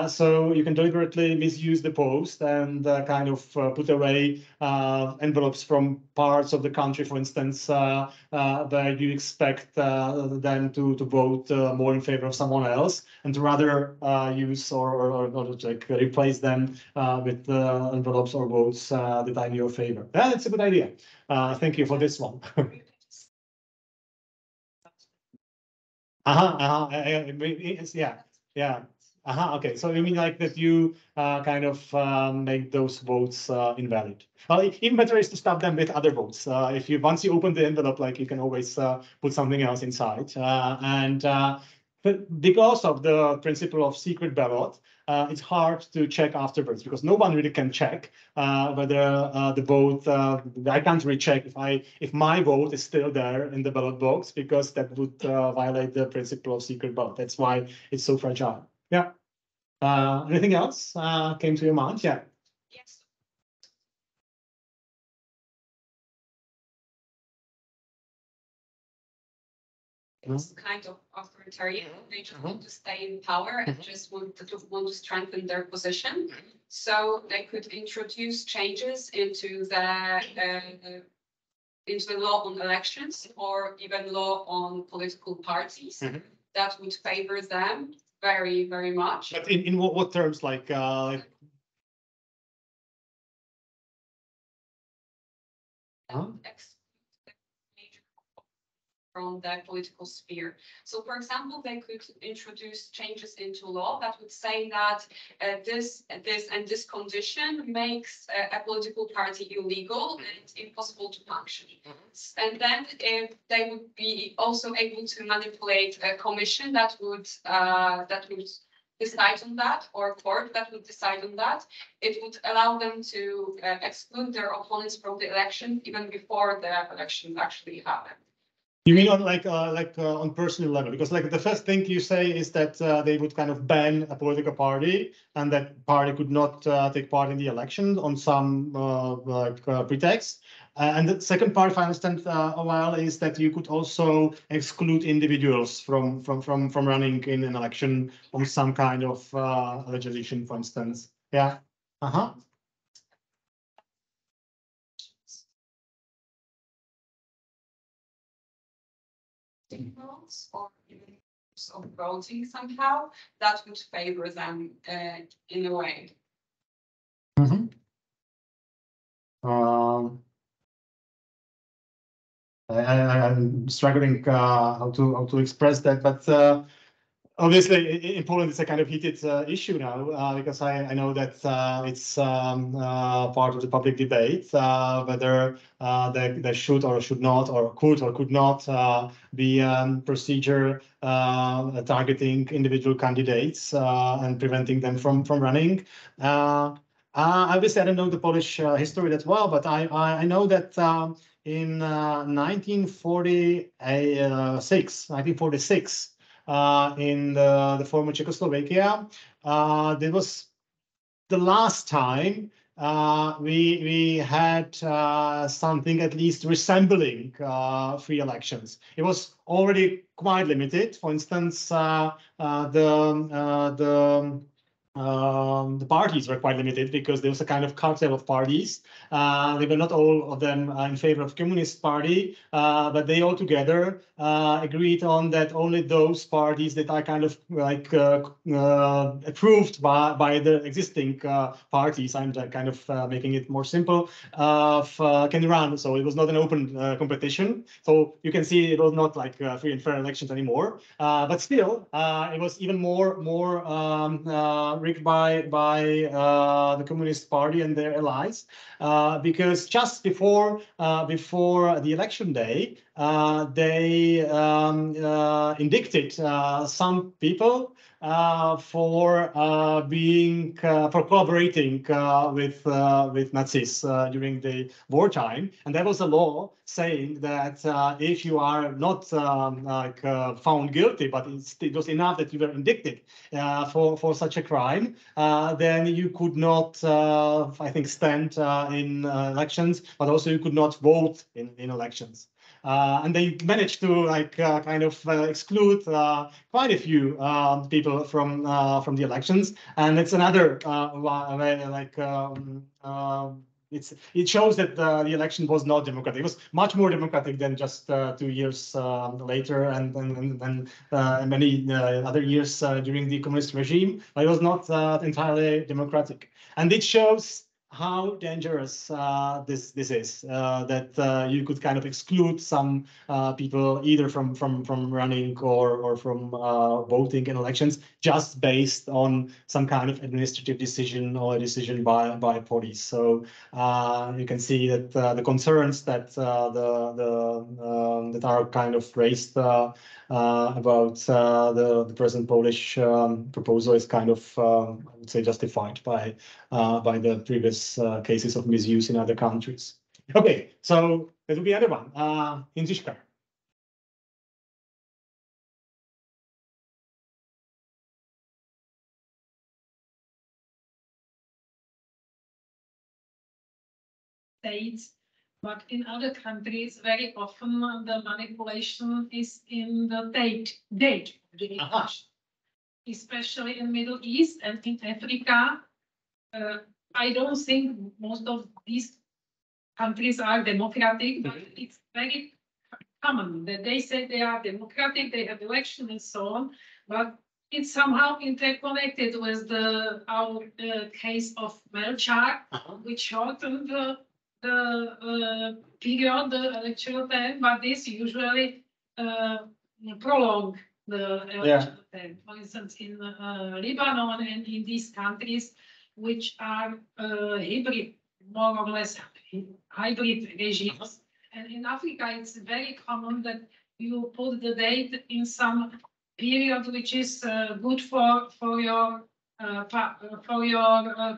So you can deliberately misuse the post and kind of put away envelopes from parts of the country, for instance, where you expect them to vote more in favor of someone else, and to rather use or like replace them with envelopes or votes that are in your favor. Yeah, it's a good idea. Thank you for this one. Yeah. Okay, so you mean like that you kind of make those votes invalid? Well, even better is to stop them with other votes. If you once you open the envelope, like, you can always put something else inside. But because of the principle of secret ballot, it's hard to check afterwards, because no one really can check whether the vote. I can't recheck if my vote is still there in the ballot box, because that would violate the principle of secret ballot. That's why it's so fragile. Yeah. Anything else came to your mind? Yeah. Yes. It's kind of authoritarian. They just want to stay in power and just want to strengthen their position. So they could introduce changes into the law on elections, or even law on political parties that would favor them very, very much. But in what terms, like? From the political sphere. So, for example, they could introduce changes into law that would say that this condition makes a political party illegal and impossible to function. And then they would be also able to manipulate a commission that would decide on that, or a court that would decide on that. It would allow them to exclude their opponents from the election even before the elections actually happen. You mean on on personal level? Because, like, the first thing you say is that they would kind of ban a political party, and that party could not take part in the election on some pretext. And the second part, if I understand well, is that you could also exclude individuals from running in an election on some kind of legislation, for instance. Yeah. Or even of voting somehow, that would favor them in a way. I'm struggling how to express that, but obviously in Poland it's a kind of heated issue now, because I know that it's part of the public debate whether there should or should not, or could or could not be procedure targeting individual candidates and preventing them from running. Obviously, I don't know the Polish history that well, but I know that in 1946, in the former Czechoslovakia, there was the last time we had something at least resembling free elections. It was already quite limited. For instance, the the parties were quite limited because there was a kind of cartel of parties. They were not all of them in favor of Communist Party, but they all together agreed on that only those parties that are kind of like approved by the existing parties, I'm kind of making it more simple, can run. So it was not an open competition. So you can see it was not like free and fair elections anymore. But still, it was even more rigged by the Communist Party and their allies, because just before the election day, they indicted some people for collaborating with Nazis during the wartime, and there was a law saying that if you are not found guilty, but it was enough that you were indicted for such a crime, then you could not, I think, stand in elections, but also you could not vote in elections. And they managed to kind of exclude quite a few people from the elections, and it's another it shows that the election was not democratic. It was much more democratic than just 2 years later and many other years during the communist regime, but it was not entirely democratic. And it shows how dangerous this is, that you could kind of exclude some people either from running or from voting in elections just based on some kind of administrative decision or a decision by police. So you can see that the concerns that that are kind of raised about the present Polish proposal is kind of, I would say, justified by the previous cases of misuse in other countries. Okay, so that will be another one. Jędrzejka. States, but in other countries, very often the manipulation is in the date of the election, especially in Middle East and in Africa. I don't think most of these countries are democratic, but it's very common that they say they are democratic, they have election and so on, but it's somehow interconnected with our case of Melchar, which shortened the period, the electoral term, but this usually prolong the electoral term. For instance, in Lebanon and in these countries, which are hybrid, more or less hybrid regimes. And in Africa, it's very common that you put the date in some period which is good for your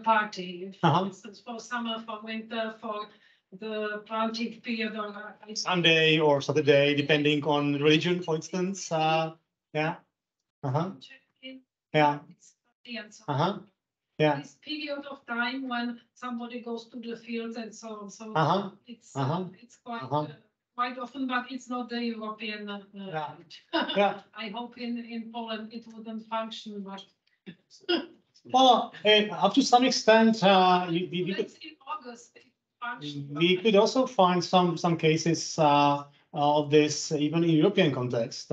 party. For instance, for summer, for winter, for the planting period, or Sunday or Saturday, depending on religion, for instance. Yeah. Yeah. Yeah. This period of time when somebody goes to the fields and so on. So it's quite often, but it's not the European. I hope in Poland it wouldn't function, but. Well, up to some extent, we could also find some cases of this even in European context,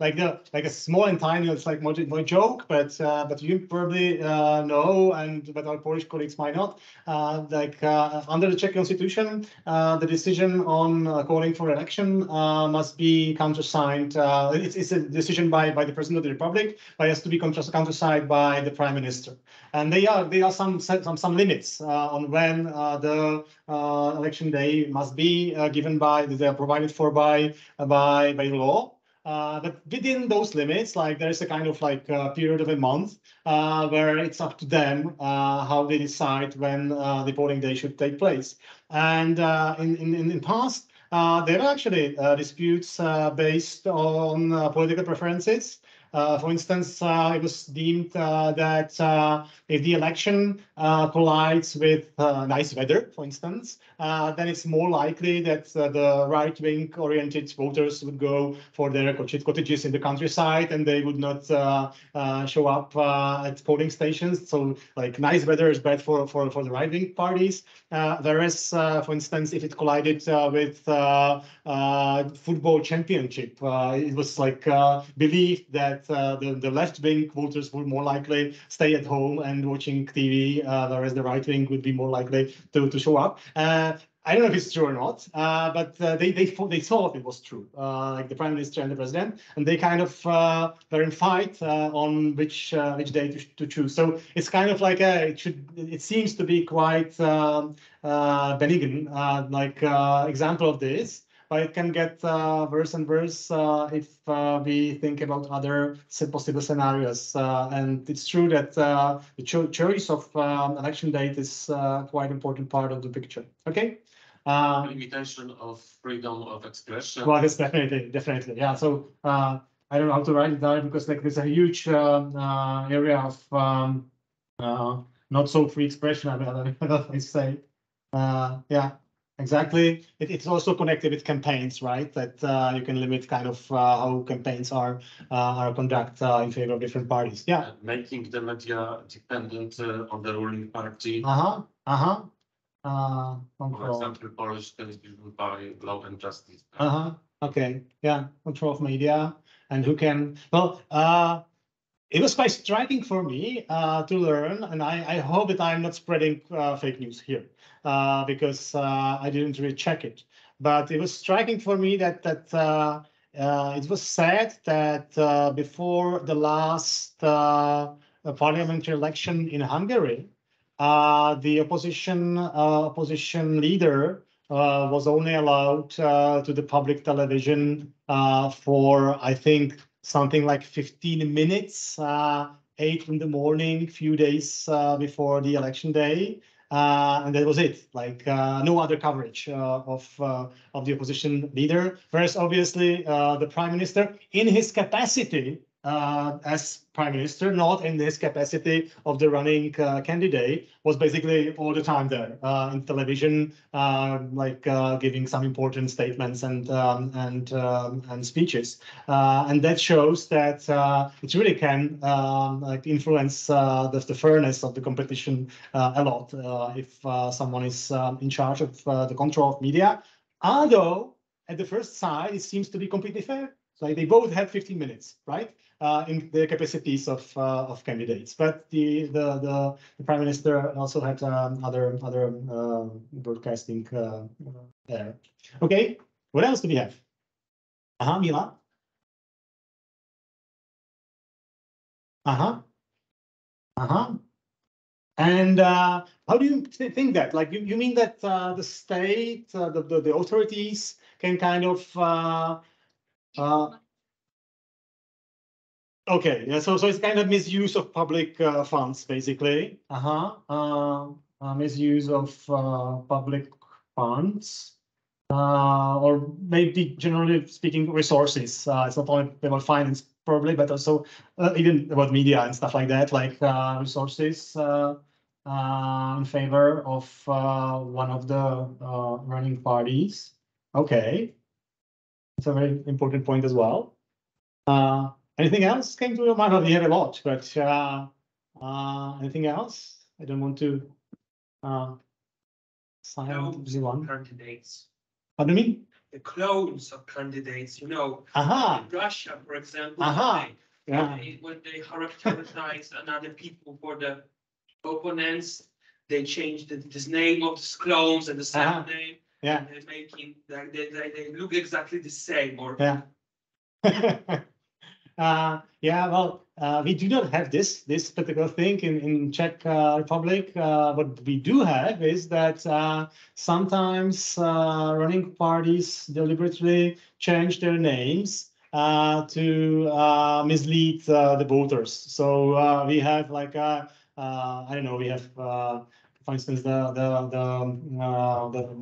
like a small and tiny, it's like more joke, but you probably know, but our Polish colleagues might not. Under the Czech constitution, the decision on calling for election must be countersigned. It's a decision by the President of the Republic, but it has to be countersigned by the Prime Minister. And there are some limits on when the election day must be given by. They are provided for by law. But within those limits, there is a kind of period of a month where it's up to them how they decide when the polling day should take place. And in the past, there are actually disputes based on political preferences. For instance, it was deemed that if the election collides with nice weather, for instance, then it's more likely that the right-wing oriented voters would go for their cottages in the countryside, and they would not show up at polling stations. So, like, nice weather is bad for the right-wing parties. Whereas, for instance, if it collided with football championship, it was like believed that the left-wing voters would more likely stay at home and watching TV, whereas the right-wing would be more likely to show up. I don't know if it's true or not, but they thought it was true, like the prime minister and the president, and they kind of were in fight on which day to choose. So it's kind of like it seems to be quite benign, like example of this. But it can get worse and worse if we think about other possible scenarios. And it's true that the choice of election date is quite important part of the picture. Okay. Limitation of freedom of expression. Well, that's definitely, yeah. So I don't know how to write it down because like there's a huge area of not so free expression. I say, yeah. Exactly. It's also connected with campaigns, right? That you can limit kind of how campaigns are conducted in favor of different parties. Yeah. Making the media dependent on the ruling party. For example, Polish television by Law and Justice. Okay. Yeah. Control of media and who can. Well, it was quite striking for me to learn, and I hope that I'm not spreading fake news here because I didn't really check it. But it was striking for me that it was said that before the last parliamentary election in Hungary, the opposition leader was only allowed to the public television for, I think, something like 15 minutes, 8 in the morning, few days before the election day. And that was it, like no other coverage of the opposition leader. Whereas obviously the prime minister, in his capacity as prime minister, not in his capacity of the running candidate, was basically all the time there in television, like giving some important statements and speeches, and that shows that it really can like influence the fairness of the competition a lot if someone is in charge of the control of media. Although at the first sight it seems to be completely fair. So they both had 15 minutes, right? In the capacities of candidates, but the prime minister also had other broadcasting there. Okay, what else do we have? Mila. And how do you think that? Like you mean that the state, the authorities can kind of okay, yeah, so it's kind of misuse of public funds, basically. Misuse of public funds, or maybe generally speaking, resources. It's not only about finance, probably, but also even about media and stuff like that, like resources in favor of one of the running parties. Okay, it's a very important point as well. Anything else came to your mind? Well, we have a lot, but anything else? I don't want to silent everyone. Candidates. What do you mean? The clones of candidates, you know. In Russia, for example, when they characterize another people for the opponents, they change this name of the clones and the same name. Yeah. And they're making they look exactly the same. Or yeah. Yeah, well, we do not have this particular thing in Czech Republic. What we do have is that sometimes running parties deliberately change their names to mislead the voters. So we have like I don't know, we have For instance, the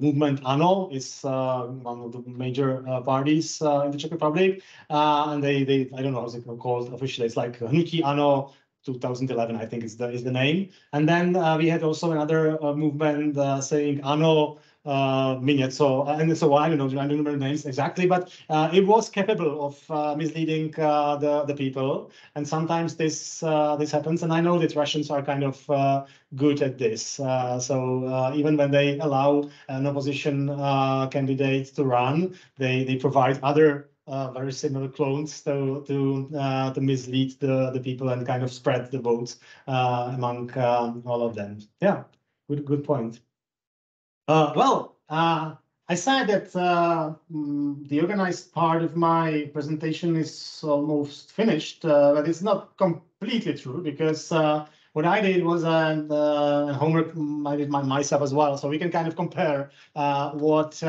movement ANO is one of the major parties in the Czech Republic, and they I don't know how it's called officially. It's like Hnutí ANO 2011, I think is the name. And then we had also another movement saying ANO Minieco, and so I don't remember the names exactly, but it was capable of misleading the people, and sometimes this happens. And I know that Russians are kind of good at this. So even when they allow an opposition candidate to run, they provide other very similar clones to mislead the people and kind of spread the votes among all of them. Yeah, good point. I said that the organized part of my presentation is almost finished, but it's not completely true, because what I did was homework I did myself as well, so we can kind of compare what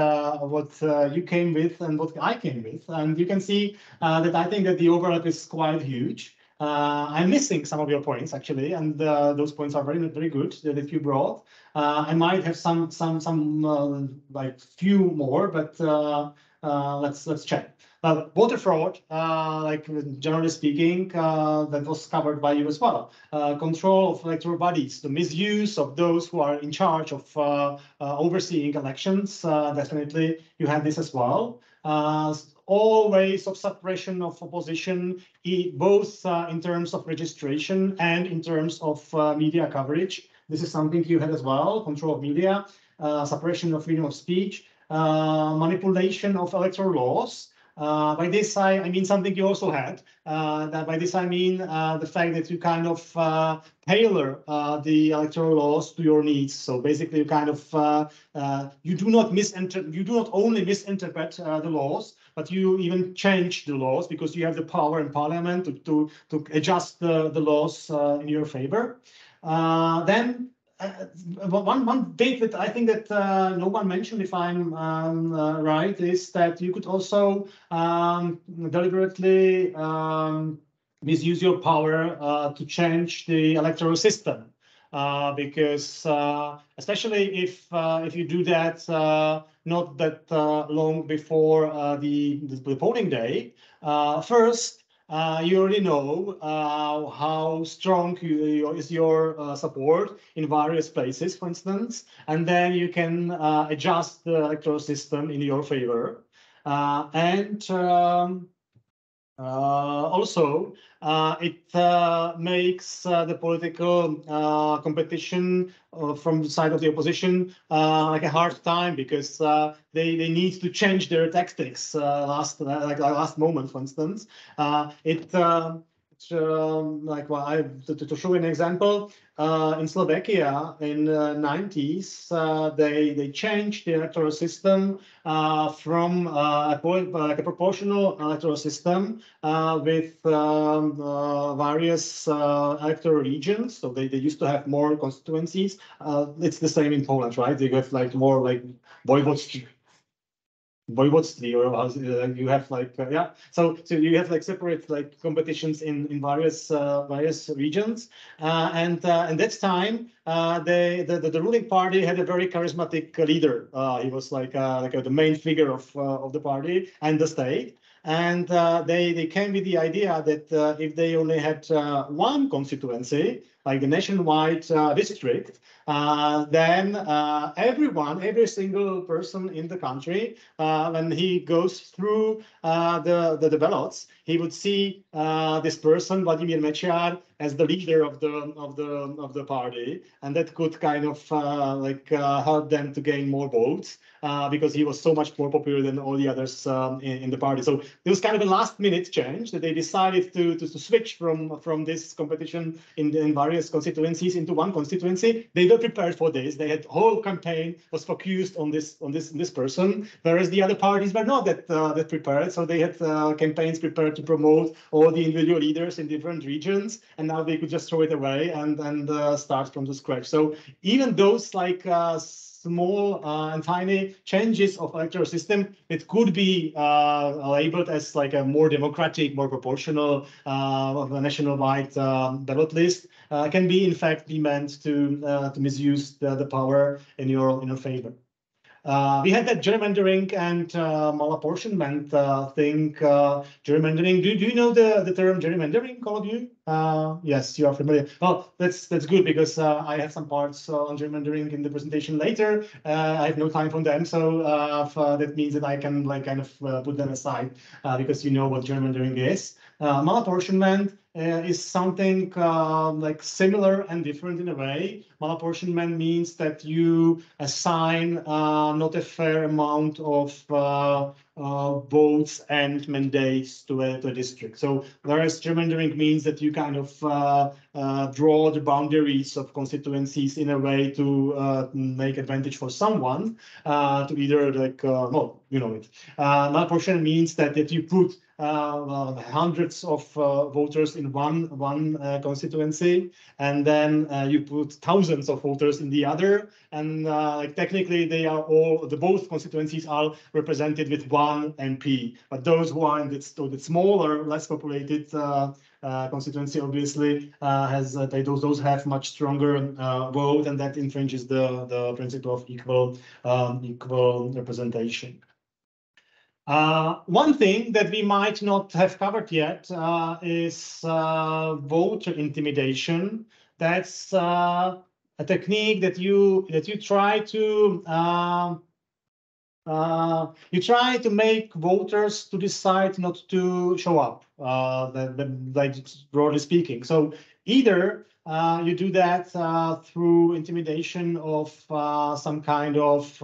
you came with and what I came with, and you can see that I think that the overlap is quite huge. I'm missing some of your points actually, and those points are very good that you brought. I might have some like few more, but let's check. Voter fraud, like generally speaking, that was covered by you as well. Control of electoral bodies, the misuse of those who are in charge of overseeing elections, definitely you had this as well. All ways of suppression of opposition, both in terms of registration and in terms of media coverage. This is something you had as well, control of media, suppression of freedom of speech, manipulation of electoral laws. By this, I mean something you also had. By this, I mean the fact that you kind of tailor the electoral laws to your needs. So basically, you kind of you do not only misinterpret the laws, but you even change the laws, because you have the power in parliament to adjust the laws in your favor. Then one bit that I think that no one mentioned, if I'm right, is that you could also deliberately misuse your power to change the electoral system, because especially if you do that not that long before the polling day, first. You already know how strong is your support in various places, for instance, and then you can adjust the electoral system in your favor. Also, it makes the political competition from the side of the opposition like a hard time, because they need to change their tactics last moment, for instance. To show an example, in Slovakia in the 90s, they changed the electoral system from a proportional electoral system with various electoral regions. So they used to have more constituencies. It's the same in Poland, right? You have like more like voivodství, or you have like so you have like separate like competitions in various regions, and that time the ruling party had a very charismatic leader. He was like the main figure of the party and the state. And they came with the idea that if they only had one constituency, like the nationwide district, then every single person in the country, when he goes through the ballots, he would see this person, Vladimír Mečiar, as the leader of the party, and that could kind of help them to gain more votes because he was so much more popular than all the others in the party. So it was kind of a last-minute change that they decided to switch from this competition in various constituencies into one constituency. They were prepared for this. They had whole campaign was focused on this person, whereas the other parties were not that prepared. So they had campaigns prepared to promote all the individual leaders in different regions, and now they could just throw it away and start from the scratch. So even those like small and tiny changes of electoral system that could be labeled as like a more democratic, more proportional of a national-wide ballot list can be in fact be meant to misuse the power in your favor. We had that gerrymandering and malapportionment thing. Gerrymandering. Do you know the term gerrymandering, all of you? Yes, you are familiar. Oh, that's good because I have some parts on gerrymandering in the presentation later. I have no time for them, so that means that I can like kind of put them aside because you know what gerrymandering is. Malapportionment is something like similar and different in a way. Malapportionment means that you assign not a fair amount of votes and mandates to a district. So whereas gerrymandering means that you kind of draw the boundaries of constituencies in a way to make advantage for someone to either like, well, you know it. Malapportionment means that you put hundreds of voters in one constituency, and then you put thousands of voters in the other, and like technically they are all both constituencies are represented with one MP, but those who are in the smaller, less populated constituency obviously those have much stronger vote, and that infringes the principle of equal representation. One thing that we might not have covered yet is voter intimidation. That's a technique that you try to make voters to decide not to show up, like broadly speaking. So either you do that through intimidation of some kind of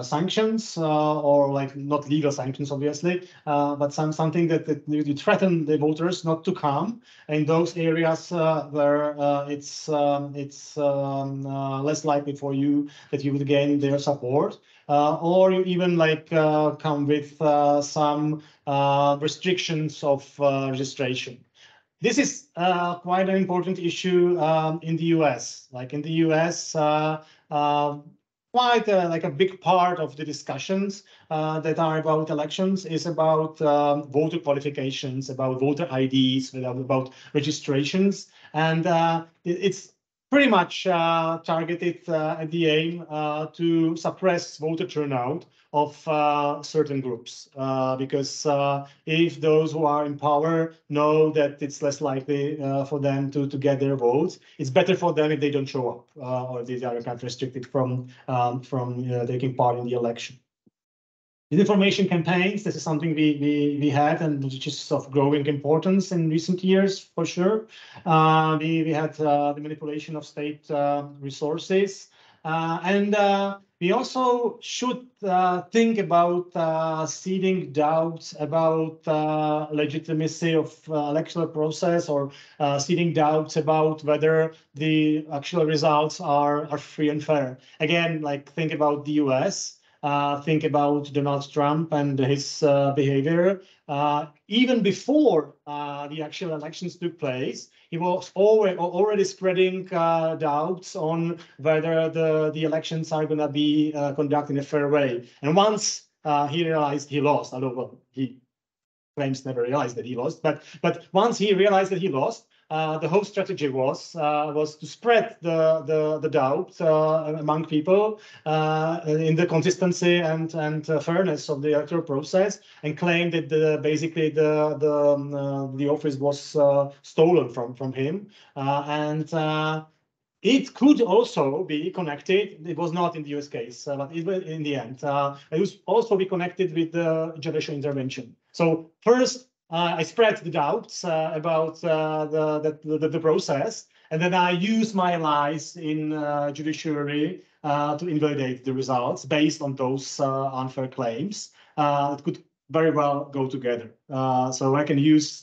sanctions or like not legal sanctions, obviously, but something that you threaten the voters not to come in those areas where it's less likely for you that you would gain their support, or you even like come with some restrictions of registration. This is quite an important issue in the US. Like in the US, quite like a big part of the discussions that are about elections is about voter qualifications, about voter IDs, about registrations, and it's pretty much targeted at the aim to suppress voter turnout of certain groups, because if those who are in power know that it's less likely for them to get their votes, it's better for them if they don't show up or they are kind of restricted from taking part in the election. The information campaigns, this is something we had and which is of growing importance in recent years, for sure. We had the manipulation of state resources. And we also should think about seeding doubts about legitimacy of electoral process, or seeding doubts about whether the actual results are free and fair. Again, like think about the US. Think about Donald Trump and his behavior. Even before the actual elections took place, he was already spreading doubts on whether the elections are going to be conducted in a fair way. And once he realized he lost, although well, he claims never realized that he lost, but once he realized that he lost, the whole strategy was to spread the doubt among people in the consistency and fairness of the electoral process, and claim that basically the office was stolen from him, and it could also be connected. It was not in the US case, but in the end, it was also be connected with the judicial intervention. So first, I spread the doubts about the process, and then I use my allies in judiciary to invalidate the results based on those unfair claims. It could very well go together. So I can use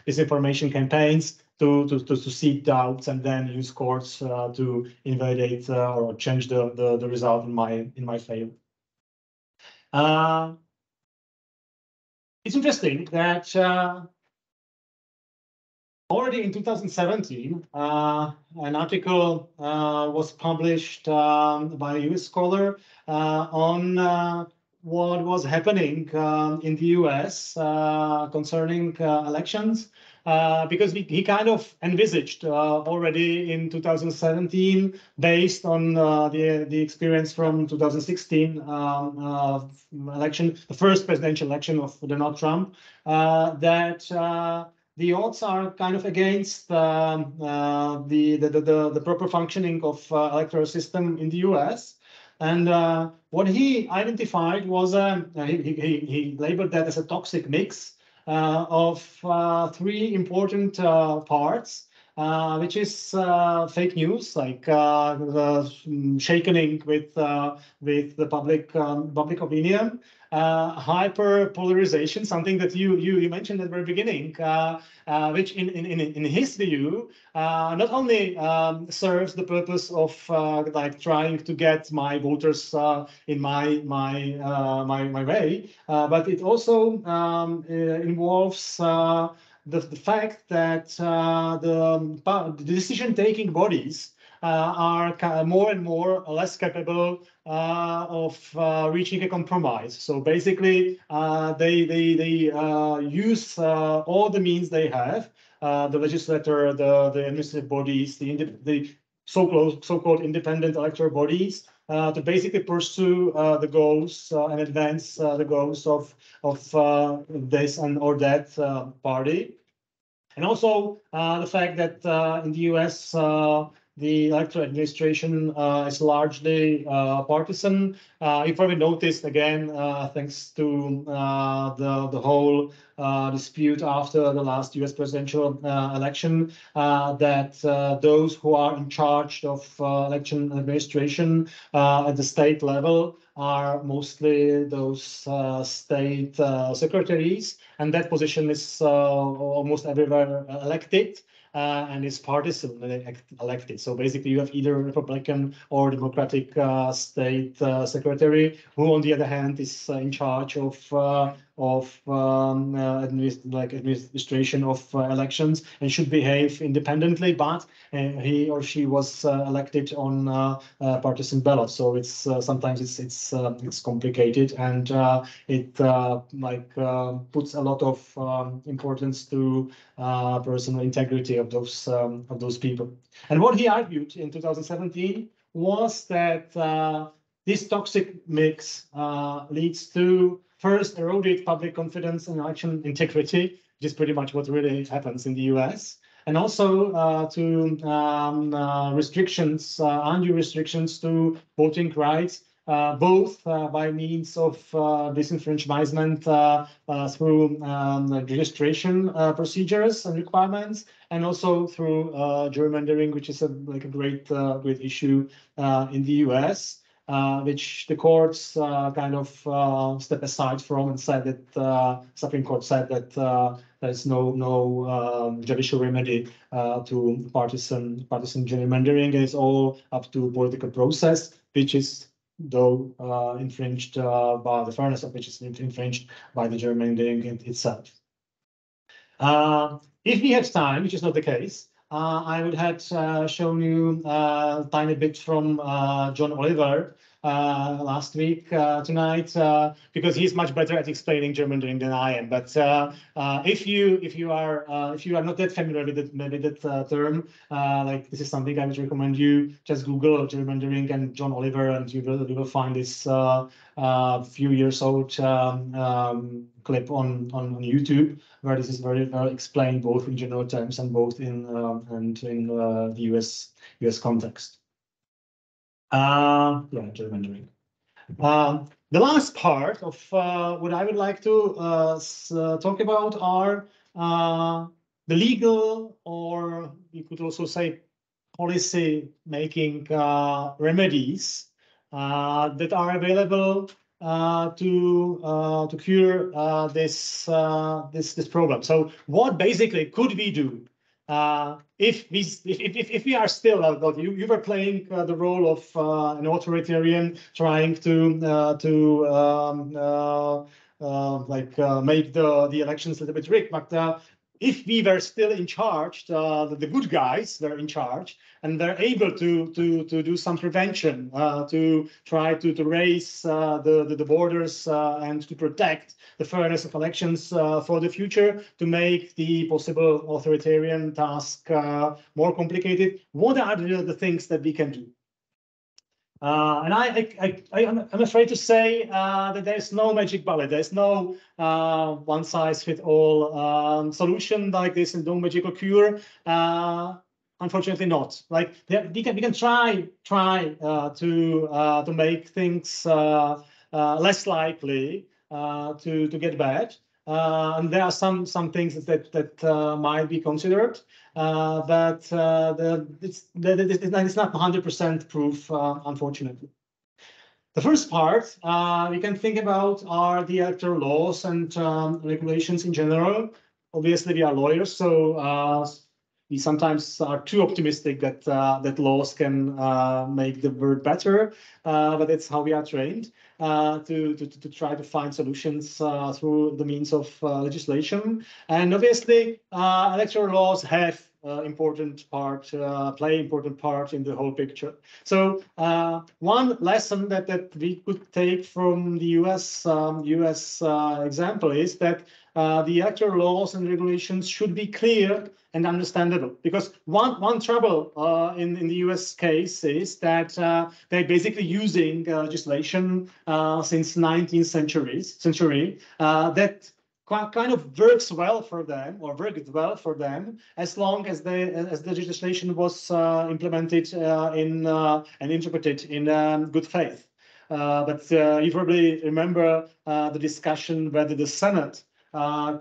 these information campaigns to seed doubts, and then use courts to invalidate or change the result in my favor. It's interesting that Already in 2017, an article was published by a US scholar on what was happening in the US concerning elections, because he kind of envisaged already in 2017, based on the experience from 2016 election, the first presidential election of Donald Trump, that the odds are kind of against the proper functioning of electoral system in the US. And what he identified was, he labeled that as a toxic mix of three important parts, which is fake news, like shaking with the public opinion, hyper polarization, something that you mentioned at the very beginning, which in his view not only serves the purpose of like trying to get my voters in my way, but it also involves the fact that the decision-taking bodies are more and more less capable of reaching a compromise. So basically, they use all the means they have, the legislature, the administrative bodies, the so-called independent electoral bodies, to basically pursue the goals and advance the goals of this and or that party. And also the fact that in the US, the electoral administration is largely partisan. You probably noticed again, thanks to the whole dispute after the last US presidential election, that those who are in charge of election administration at the state level are mostly those state secretaries, and that position is almost everywhere elected. And is partisanly elected. So basically, you have either Republican or Democratic state secretary, who, on the other hand, is in charge of administration of elections and should behave independently, but he or she was elected on partisan ballot. So it's sometimes it's complicated, and it puts a lot of importance to personal integrity of those people. And what he argued in 2017 was that this toxic mix leads to first eroded public confidence in election integrity, which is pretty much what really happens in the US, and also to restrictions, undue restrictions to voting rights, both by means of disenfranchisement through registration procedures and requirements, and also through gerrymandering, which is a great issue in the US. Which the courts kind of step aside from and said that Supreme Court said that there's no judicial remedy to partisan gerrymandering. It's all up to political process, which is though infringed by the fairness of which is infringed by the gerrymandering itself. If we had time, which is not the case, I would have shown you a tiny bit from John Oliver last week tonight, because he's much better at explaining gerrymandering than I am. But if you are not that familiar with that term, like this is something I would recommend you just Google gerrymandering and John Oliver, and you will find this few years old clip on YouTube, where this is very well explained both in general terms and both in the US context. Gerrymandering. The last part of what I would like to talk about are the legal, or you could also say policy making remedies that are available to cure this problem. So what basically could we do if we are still, you were playing the role of an authoritarian, trying to make the elections a little bit rigged, but if we were still in charge, the good guys were in charge, and they're able to do some prevention, to try to raise the borders and to protect the fairness of elections for the future, to make the possible authoritarian task more complicated. What are the things that we can do? And I'm afraid to say that there's no magic bullet. There's no one-size-fits-all solution like this, and no magical cure. Unfortunately, not. Like we can try to make things less likely to get bad. And there are some things that might be considered, but it's not 100% proof, unfortunately. The first part we can think about are the electoral laws and regulations in general. Obviously, we are lawyers, so we sometimes are too optimistic that that laws can make the world better, but that's how we are trained to try to find solutions through the means of legislation. And obviously, electoral laws have important part, play important part in the whole picture. So one lesson that we could take from the US example is that the electoral laws and regulations should be clear and understandable, because one trouble in the US case is that they're basically using legislation since 19th century that kind of works well for them, or worked well for them, as long as the legislation was implemented and interpreted in good faith. But you probably remember the discussion whether the Senate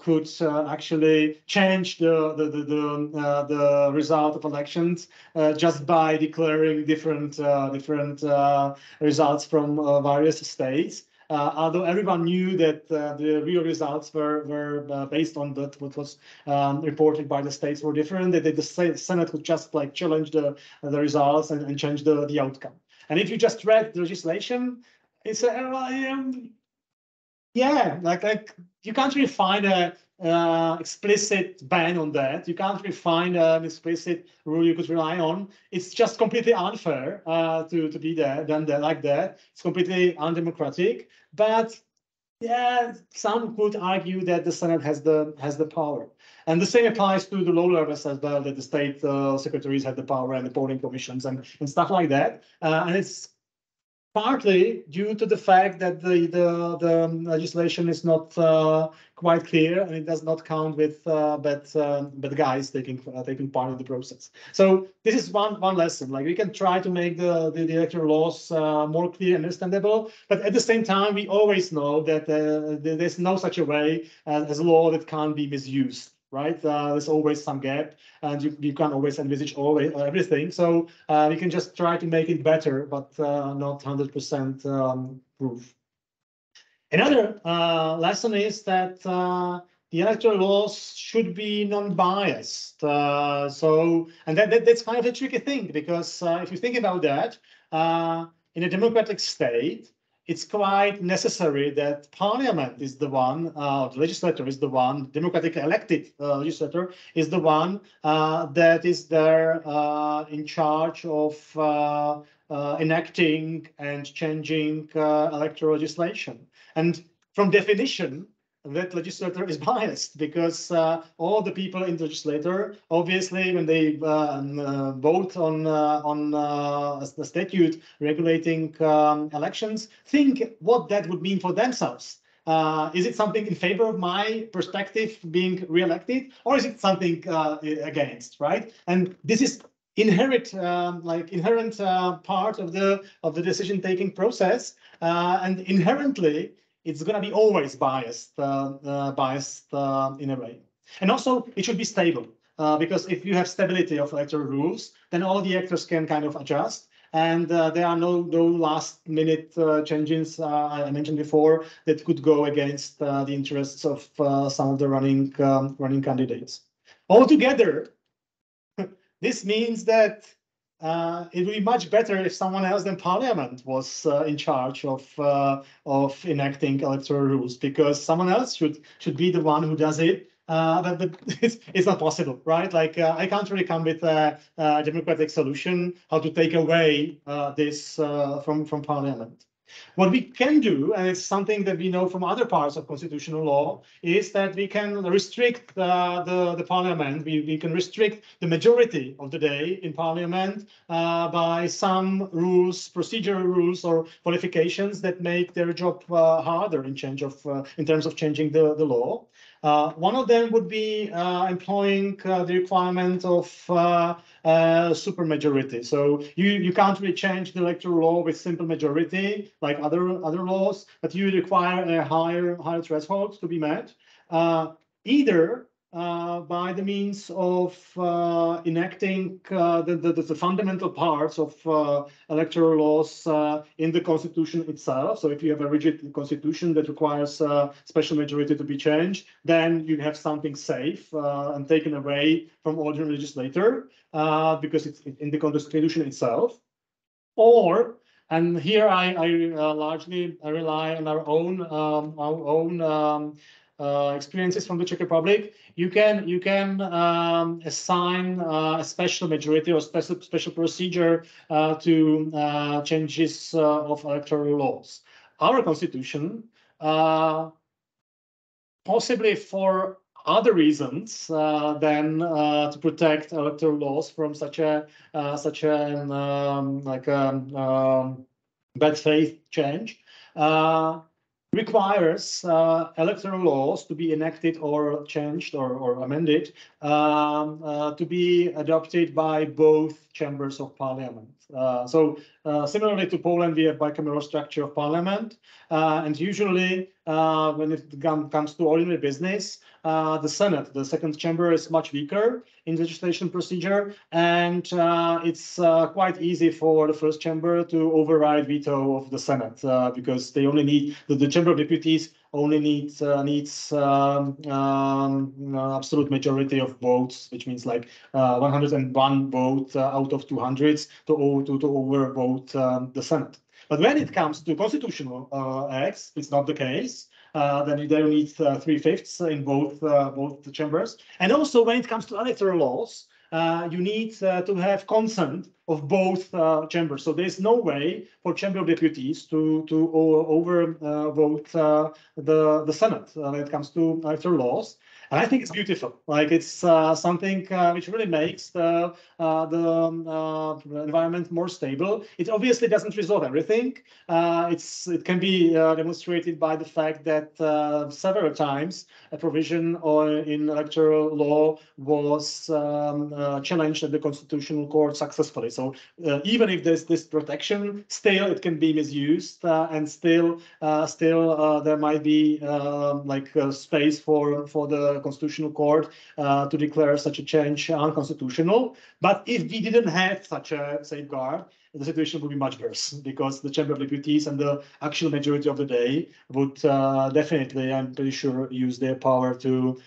could actually change the result of elections just by declaring different results from various states. Although everyone knew that the real results were based on what was reported by the states were different, that the Senate could just like challenge the results and change the outcome. And if you just read the legislation, it's yeah, like you can't really find a explicit ban on that. You can't really find an explicit rule you could rely on. It's just completely unfair to be done like that. It's completely undemocratic. But yeah, some could argue that the Senate has the power, and the same applies to the low levels as well. That the state secretaries have the power, and the polling commissions and stuff like that. And it's partly due to the fact that the legislation is not quite clear, and it does not count with bad guys taking part in the process. So this is one lesson. Like we can try to make the electoral laws more clear and understandable, but at the same time, we always know that there's no such a way as a law that can't be misused. Right, there's always some gap, and you can't always envisage everything. So we can just try to make it better, but not 100% proof. Another lesson is that the electoral laws should be non-biased. And that's kind of a tricky thing, because if you think about that, in a democratic state, it's quite necessary that parliament is the one, the legislator is the one, democratically elected legislator is the one that is there in charge of enacting and changing electoral legislation. And from definition, that legislator is biased, because all the people in the legislature, obviously, when they vote on the statute regulating elections, think what that would mean for themselves. Is it something in favor of my perspective being re-elected, or is it something against, right? And this is inherent part of the decision-taking process, and inherently it's going to be always biased in a way. And also, it should be stable, because if you have stability of electoral rules, then all the actors can kind of adjust, and there are no last-minute changes I mentioned before that could go against the interests of some of the running candidates. Altogether, this means that it would be much better if someone else than Parliament was in charge of enacting electoral rules, because someone else should be the one who does it, but it's not possible, right? Like I can't really come with a democratic solution how to take away this from Parliament. What we can do, and it's something that we know from other parts of constitutional law, is that we can restrict the Parliament. We can restrict the majority of the day in Parliament by some rules, procedural rules, or qualifications that make their job harder in terms of changing the law. One of them would be employing the requirement of supermajority. So you can't really change the electoral law with simple majority like other laws, but you require a higher threshold to be met, either by the means of enacting the fundamental parts of electoral laws in the constitution itself. So if you have a rigid constitution that requires special majority to be changed, then you have something safe and taken away from ordinary legislator because it's in the constitution itself. Or, and here I largely rely on our own experiences from the Czech Republic. You can assign a special majority or special procedure to changes of electoral laws. Our constitution, possibly for other reasons than to protect electoral laws from such a bad faith change, requires electoral laws to be enacted or changed or amended to be adopted by both chambers of Parliament. So similarly to Poland, we have bicameral structure of Parliament, and usually when it comes to ordinary business, the Senate, the second chamber, is much weaker in legislation procedure, and it's quite easy for the first chamber to override veto of the Senate because they only need the Chamber of Deputies only needs absolute majority of votes, which means like 101 vote out of 200 to overvote the Senate. But when it comes to constitutional acts, it's not the case. Then you need 3/5 in both the chambers. And also when it comes to electoral laws, you need to have consent of both chambers. So there's no way for Chamber of Deputies to overvote the Senate when it comes to electoral laws. And I think it's beautiful. Like it's something which really makes the environment more stable. It obviously doesn't resolve everything. It can be demonstrated by the fact that several times a provision in electoral law was challenged at the Constitutional Court successfully. So even if there's this protection, still it can be misused, and still there might be space for the Constitutional Court to declare such a change unconstitutional. But if we didn't have such a safeguard, the situation would be much worse because the Chamber of Deputies and the actual majority of the day would definitely, I'm pretty sure, use their power to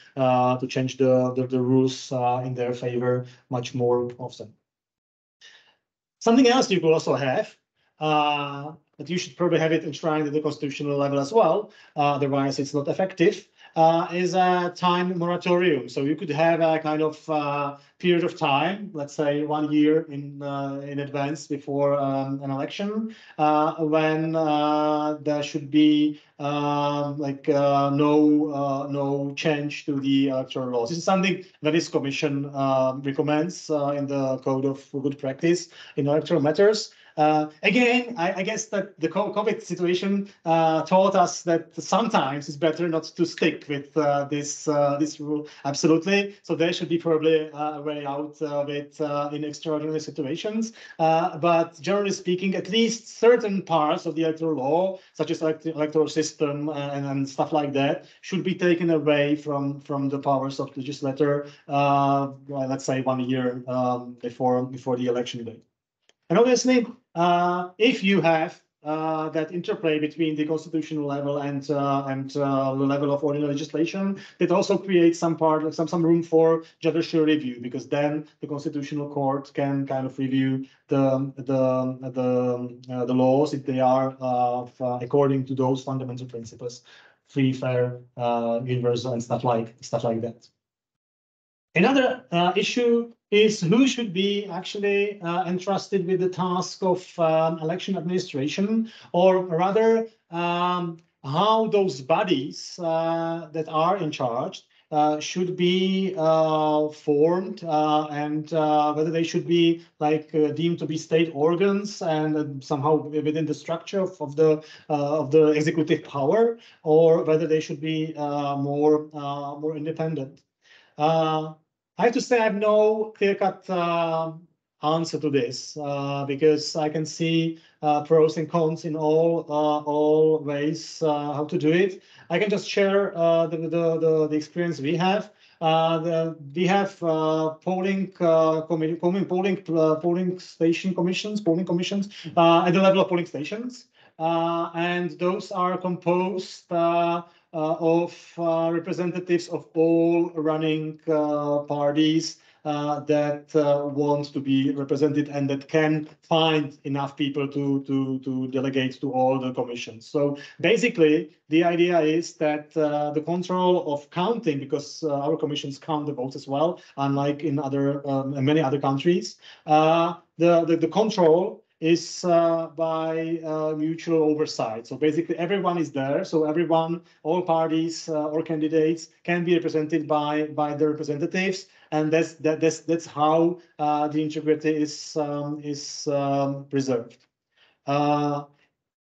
change the rules in their favor much more often. Something else you could also have, but you should probably have it enshrined at the constitutional level as well, otherwise it's not effective, is a time moratorium. So you could have a kind of period of time, let's say 1 year in advance before an election, when there should be no change to the electoral laws. This is something that this commission recommends in the Code of Good Practice in electoral matters. Again, I guess that the COVID situation taught us that sometimes it's better not to stick with this rule absolutely. So there should be probably a way out of it in extraordinary situations. But generally speaking, at least certain parts of the electoral law, such as electoral system and stuff like that, should be taken away from the powers of the legislator, let's say 1 year before the election date. And obviously, if you have that interplay between the constitutional level and the level of ordinary legislation, it also creates some room for judicial review, because then the Constitutional Court can kind of review the laws if they are according to those fundamental principles free, fair, universal, and stuff like that. Another issue is who should be actually entrusted with the task of election administration, or rather how those bodies that are in charge should be formed, and whether they should be like deemed to be state organs and somehow within the structure of the executive power, or whether they should be more independent. I have to say I have no clear-cut answer to this because I can see pros and cons in all ways how to do it. I can just share the experience we have. We have polling station commissions, polling commissions at the level of polling stations, and those are composed of representatives of all running parties that want to be represented and that can find enough people to delegate to all the commissions. So basically, the idea is that the control of counting, because our commissions count the votes as well, unlike in many other countries, the control is by mutual oversight. So basically everyone is there. So everyone, all parties or candidates can be represented by the representatives. And that's how the integrity is preserved.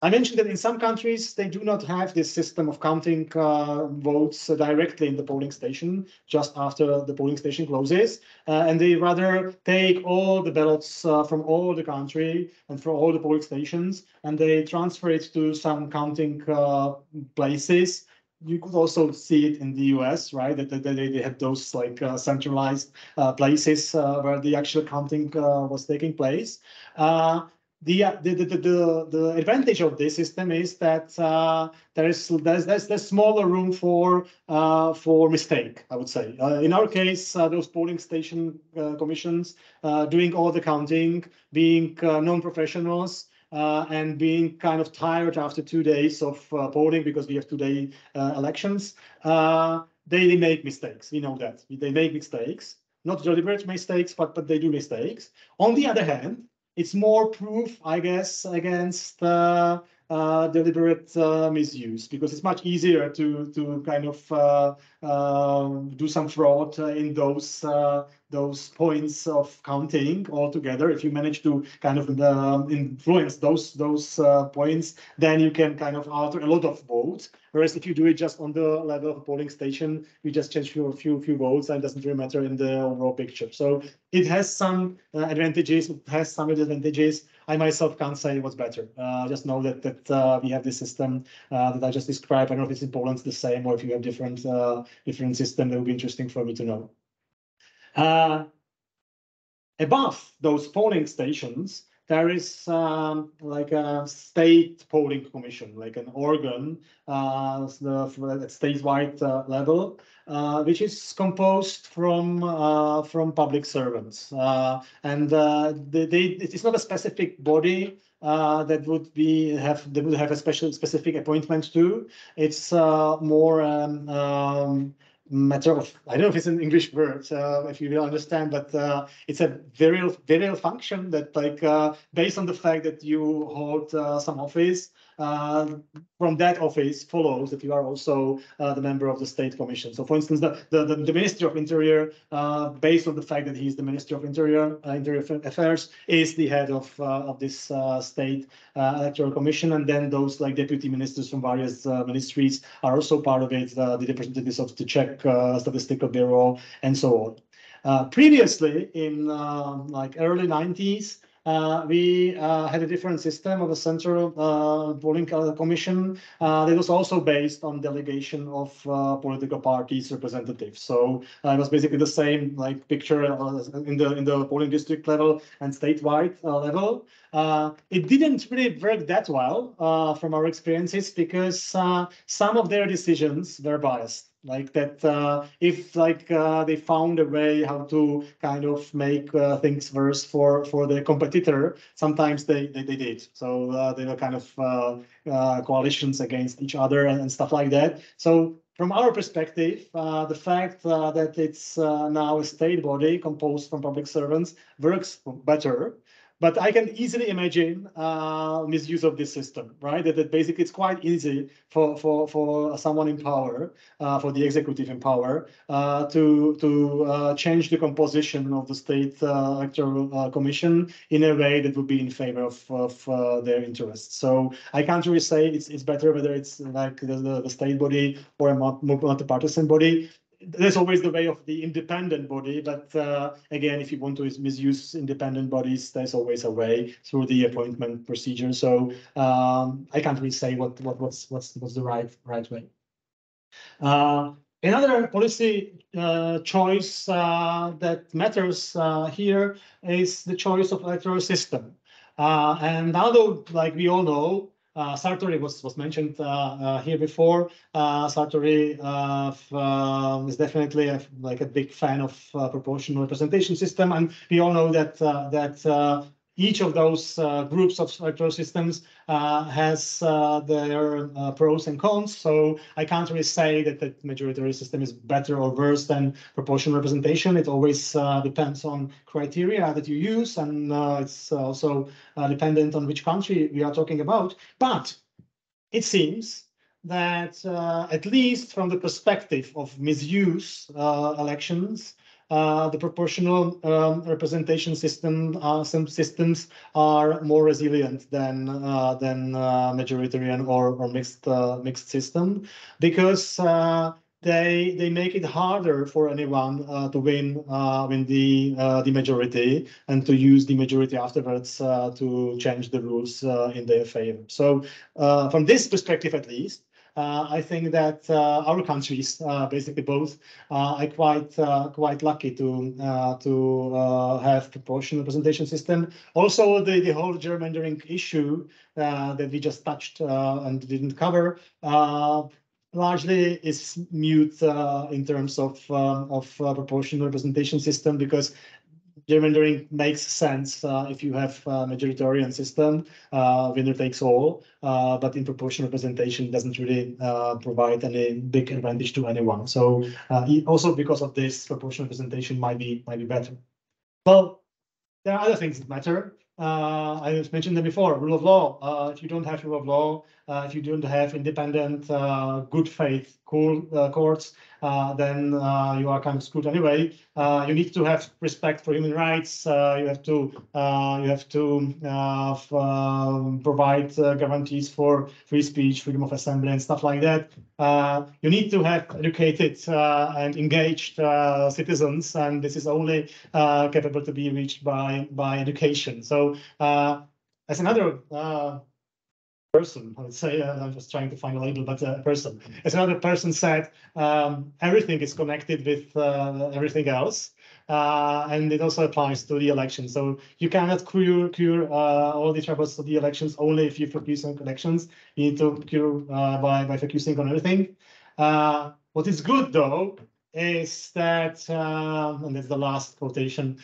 I mentioned that in some countries, they do not have this system of counting votes directly in the polling station just after the polling station closes. And they rather take all the ballots from all the country and from all the polling stations, and they transfer it to some counting places. You could also see it in the US, right? That they have those like centralized places where the actual counting was taking place. The advantage of this system is that there's smaller room for mistake, I would say. In our case, those polling station commissions doing all the counting, being non-professionals, and being kind of tired after 2 days of polling because we have 2-day elections, they make mistakes. We know that they make mistakes, not deliberate mistakes, but they do mistakes. On the other hand, it's more proof, I guess, against deliberate misuse, because it's much easier to kind of do some fraud in those points of counting altogether. If you manage to kind of influence those points, then you can kind of alter a lot of votes. Whereas if you do it just on the level of a polling station, you just change a few votes, and it doesn't really matter in the overall picture. So it has some advantages, it has some disadvantages. I myself can't say what's better. Just know that we have this system that I just described. I don't know if it's in Poland the same, or if you have different system. That would be interesting for me to know. Above those polling stations, there is like a state polling commission, like an organ at statewide level, which is composed from public servants, and it's not a specific body that would have a specific appointment to. It's more matter of, I don't know if it's an English word, if you will understand, but it's a very real function that, like, based on the fact that you hold some office, from that office follows that you are also the member of the state commission. So, for instance, the Ministry of Interior, based on the fact that he's the Minister of Interior Affairs, is the head of this state electoral commission, and then those like deputy ministers from various ministries are also part of it, the representatives of the Czech Statistical Bureau, and so on. Previously, in like early 90s, we had a different system of a central polling commission that was also based on delegation of political parties' representatives. So it was basically the same like picture in the polling district level and statewide level. It didn't really work that well from our experiences, because some of their decisions were biased. like that. If like they found a way how to kind of make things worse for the competitor, sometimes they did. So they were kind of coalitions against each other and stuff like that. So from our perspective, the fact that it's now a state body composed from public servants works better. But I can easily imagine misuse of this system, right? That basically it's quite easy for someone in power, for the executive in power, to change the composition of the state electoral commission in a way that would be in favor of their interests. So I can't really say it's better whether it's like the state body or a multi-partisan body. There's always the way of the independent body, but again, if you want to misuse independent bodies, there's always a way through the appointment procedure. So I can't really say what's the right way. Another policy choice that matters here is the choice of electoral system. And although, like we all know, Sartori was mentioned here before. Sartori is definitely like a big fan of proportional representation system, and we all know that each of those groups of electoral systems has their pros and cons. So I can't really say that the majority system is better or worse than proportional representation. It always depends on criteria that you use, and it's also dependent on which country we are talking about. But it seems that at least from the perspective of misuse elections, the proportional representation systems are more resilient than majoritarian or mixed system, because they make it harder for anyone to win the majority and to use the majority afterwards to change the rules in their favor. So from this perspective, at least, I think that our countries, basically both, are quite lucky to have proportional representation system. Also, the whole gerrymandering issue that we just touched and didn't cover largely is mute in terms of proportional representation system, because gerrymandering makes sense if you have a majoritarian system, winner takes all, but in proportional representation doesn't really provide any big advantage to anyone. So also because of this, proportional representation might be better. Well, there are other things that matter. I just mentioned them before. Rule of law. If you don't have rule of law, if you don't have independent, good faith, cool courts, then you are kind of screwed anyway. You need to have respect for human rights. You have to provide guarantees for free speech, freedom of assembly, and stuff like that. You need to have educated and engaged citizens, and this is only capable to be reached by education. So as another person, I would say, I'm just trying to find a label, but a person. As another person said, everything is connected with everything else. And it also applies to the election. So you cannot cure all the troubles of the elections only if you focus on elections. You need to cure by focusing on everything. What is good, though, is that, and that's the last quotation,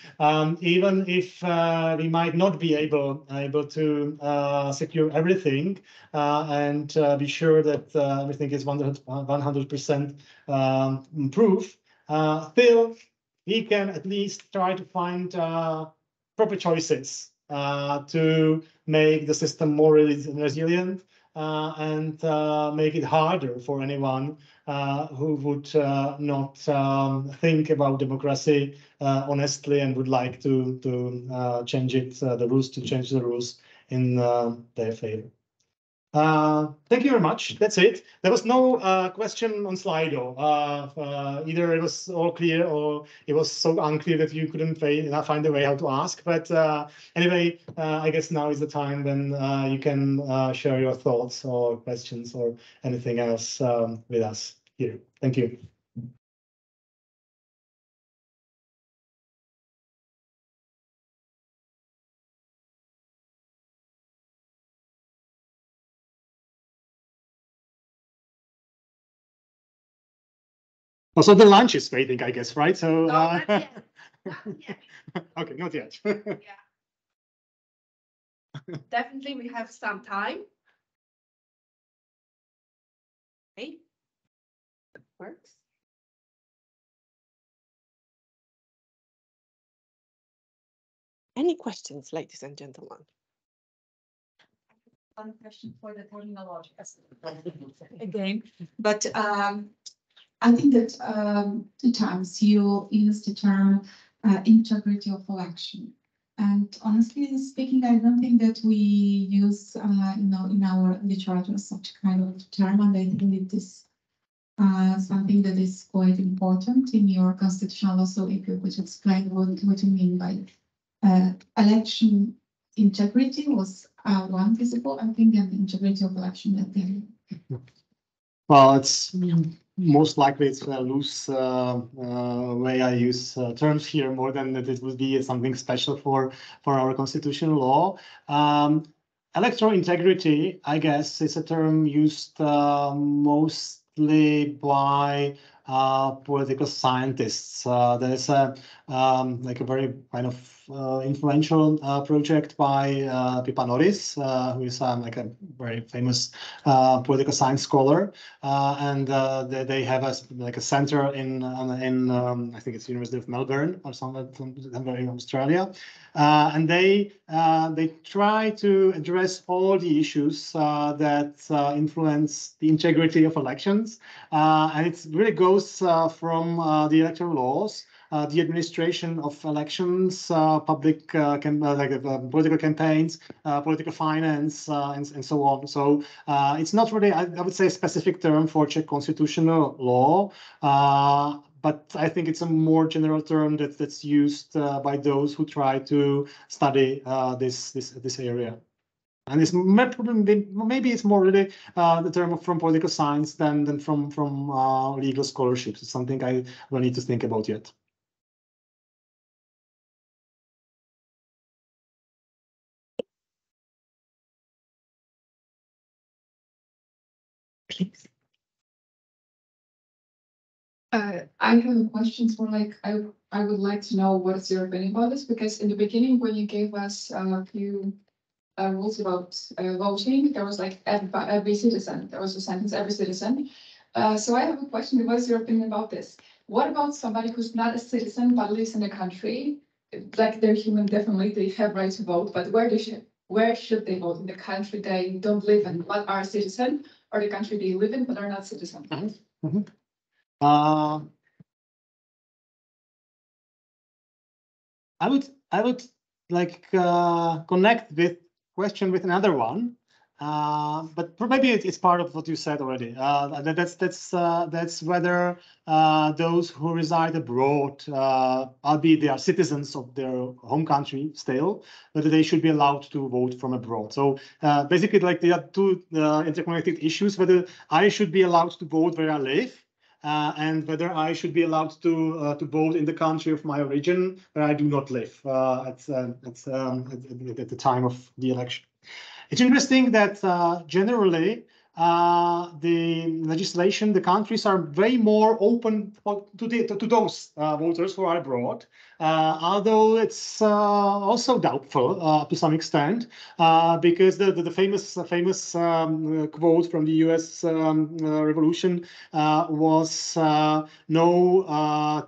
even if we might not be able to secure everything and be sure that everything is 100% proof, still we can at least try to find proper choices to make the system more resilient and make it harder for anyone who would not think about democracy honestly and would like to change the rules in their favor. Thank you very much. That's it. There was no question on Slido. Either it was all clear or it was so unclear that you couldn't find a way how to ask. But anyway, I guess now is the time when you can share your thoughts or questions or anything else with us here. Thank you. Also, the lunch is waiting, I guess, right? So, No, not yet. Not yet. Okay, not yet. Yeah. Definitely, we have some time. Okay. Works. Any questions, ladies and gentlemen? One question for the terminology again, but I think that 2 times you used the term integrity of election, and honestly speaking, I don't think that we use in our literature such kind of term, and I think it is something that is quite important in your constitutional law. So if you could explain what you mean by election integrity was one visible, I think, and integrity of election that day. Well, it's most likely it's a loose way I use terms here, more than that it would be something special for our constitutional law. Electoral integrity, I guess, is a term used mostly by political scientists. There's a like a very kind of influential project by Pipa-Norris, who is like a very famous political science scholar, and they have like a center in I think it's University of Melbourne or somewhere in Australia, and they try to address all the issues that influence the integrity of elections, and it really goes from the electoral laws, the administration of elections, public political campaigns, political finance, and so on. So it's not really, I would say, a specific term for Czech constitutional law, but I think it's a more general term that's used by those who try to study this area. And it's maybe it's more really the term from political science than from legal scholarships. It's something I will need to think about yet. Please. I have a question for I would like to know what is your opinion about this, because in the beginning when you gave us a few rules about voting, there was like every citizen. There was a sentence, every citizen. So I have a question. What is your opinion about this? What about somebody who's not a citizen but lives in the country? Like they're human, definitely they have right to vote, but where should they vote? In the country they don't live in, but are a citizen, or the country they live in but are not citizens? Mm-hmm. Mm-hmm. I would like connect this question with another one, but maybe it's part of what you said already. That's whether those who reside abroad, albeit they are citizens of their home country still, whether they should be allowed to vote from abroad. So basically, like there are 2 interconnected issues: whether I should be allowed to vote where I live, and whether I should be allowed to vote in the country of my origin where I do not live at the time of the election. It's interesting that generally the legislation, the countries are way more open to those voters who are abroad, although it's also doubtful to some extent, because the famous quote from the U.S. Revolution was no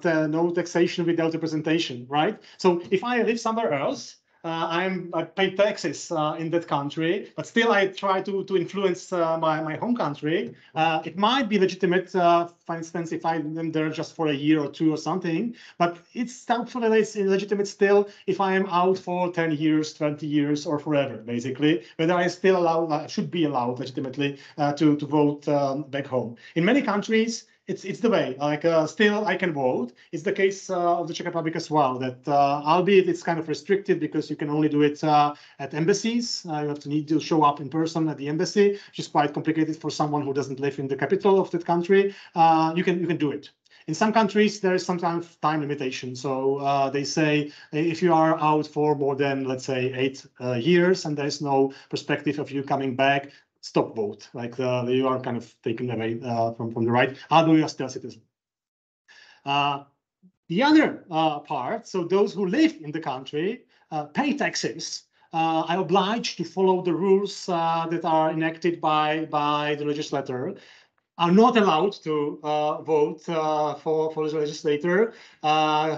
taxation without representation, right? So if I live somewhere else, I pay taxes in that country, but still I try to influence my home country. It might be legitimate, for instance, if I'm there just for a year or 2 or something, but it's doubtful that it's illegitimate still if I am out for 10 years, 20 years, or forever, basically, whether I still should be allowed legitimately to vote back home. In many countries, it's the way, like still I can vote. It's the case of the Czech Republic as well, that albeit it's kind of restricted because you can only do it at embassies. You need to show up in person at the embassy, which is quite complicated for someone who doesn't live in the capital of that country. You can do it. In some countries, there is some kind of time limitation. So they say if you are out for more than, let's say, 8 years and there's no perspective of you coming back, stop vote. Like you are kind of taken away from the right, although you are still a citizen. The other part, so those who live in the country, pay taxes, are obliged to follow the rules that are enacted by the legislator, are not allowed to vote for the legislator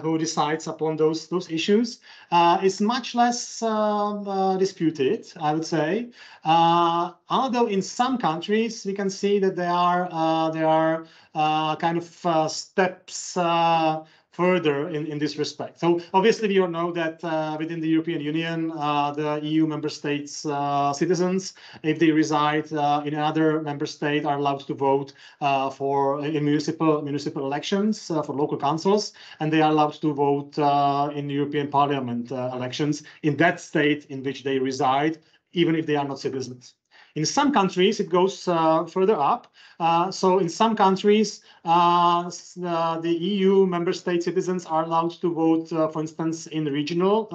who decides upon those issues. Is much less disputed, I would say. Although in some countries we can see that there are kind of steps further in this respect. So obviously we all know that within the European Union, the EU member states citizens, if they reside in another member state, are allowed to vote in municipal elections for local councils, and they are allowed to vote in European Parliament elections in that state in which they reside, even if they are not citizens. In some countries, it goes further up. So in some countries, the EU member state citizens are allowed to vote, for instance, in regional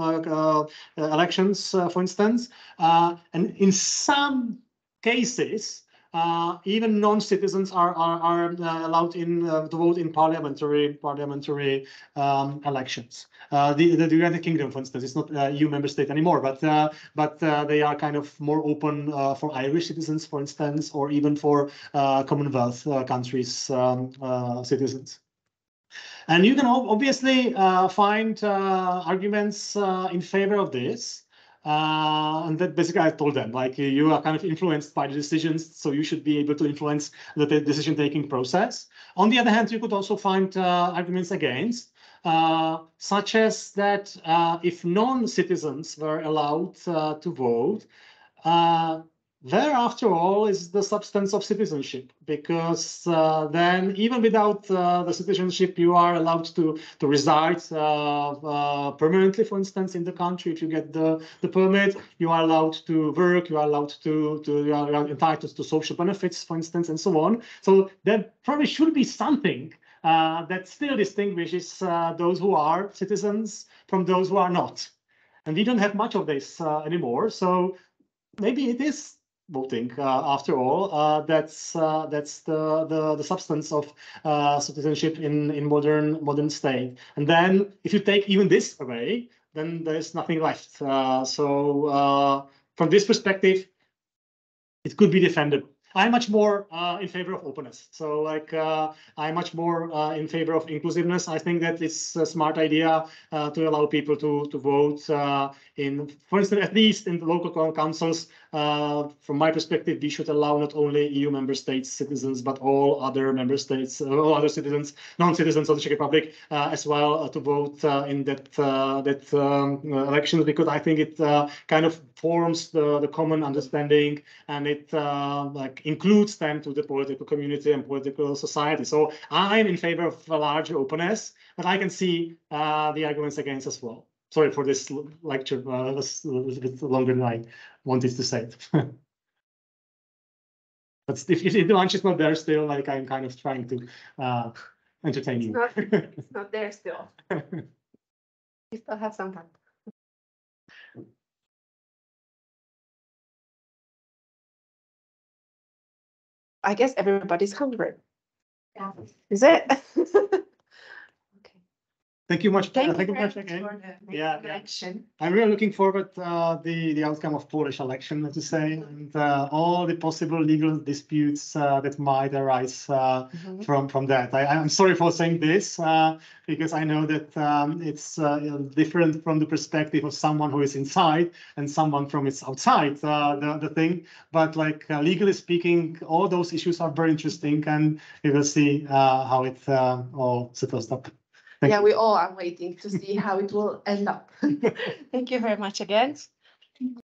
elections, for instance. And in some cases, even non-citizens are allowed to vote in parliamentary elections. The United Kingdom, for instance, is not a EU member state anymore, but they are kind of more open for Irish citizens, for instance, or even for Commonwealth countries' citizens. And you can obviously find arguments in favor of this. And that basically I told them, like, you are kind of influenced by the decisions, so you should be able to influence the decision-taking process. On the other hand, you could also find arguments against, such as that if non-citizens were allowed to vote, where, after all, is the substance of citizenship? Because then, even without the citizenship, you are allowed to reside permanently, for instance, in the country. If you get the permit, you are allowed to work, you are allowed you are entitled to social benefits, for instance, and so on. So there probably should be something that still distinguishes those who are citizens from those who are not. And we don't have much of this anymore. So maybe it is voting, after all. That's the substance of citizenship in modern state. And then, if you take even this away, then there's nothing left. So from this perspective, it could be defended. I'm much more in favor of openness. So, like, I'm much more in favor of inclusiveness. I think that it's a smart idea to allow people to vote for instance, at least in the local councils. From my perspective, we should allow not only EU member states citizens, but all other member states, all other citizens, non-citizens of the Czech Republic as well, to vote in that elections, because I think it kind of forms the common understanding, and it like includes them to the political community and political society. So I'm in favor of a larger openness, but I can see the arguments against as well. Sorry for this lecture, it was a bit longer than I wanted to say it. But if the lunch is not there still, like, I'm kind of trying to entertain you. It's not there still. You still have some time. I guess everybody's hungry. Yeah. Is it? Thank you much. Thank you much again. I'm really looking forward to the outcome of Polish election, let's say, and all the possible legal disputes that might arise from that. I'm sorry for saying this because I know that it's different from the perspective of someone who is inside and someone from it's outside the thing. But, like, legally speaking, all those issues are very interesting, and we will see how it all settles up. We all are waiting to see how it will end up. Thank you very much again.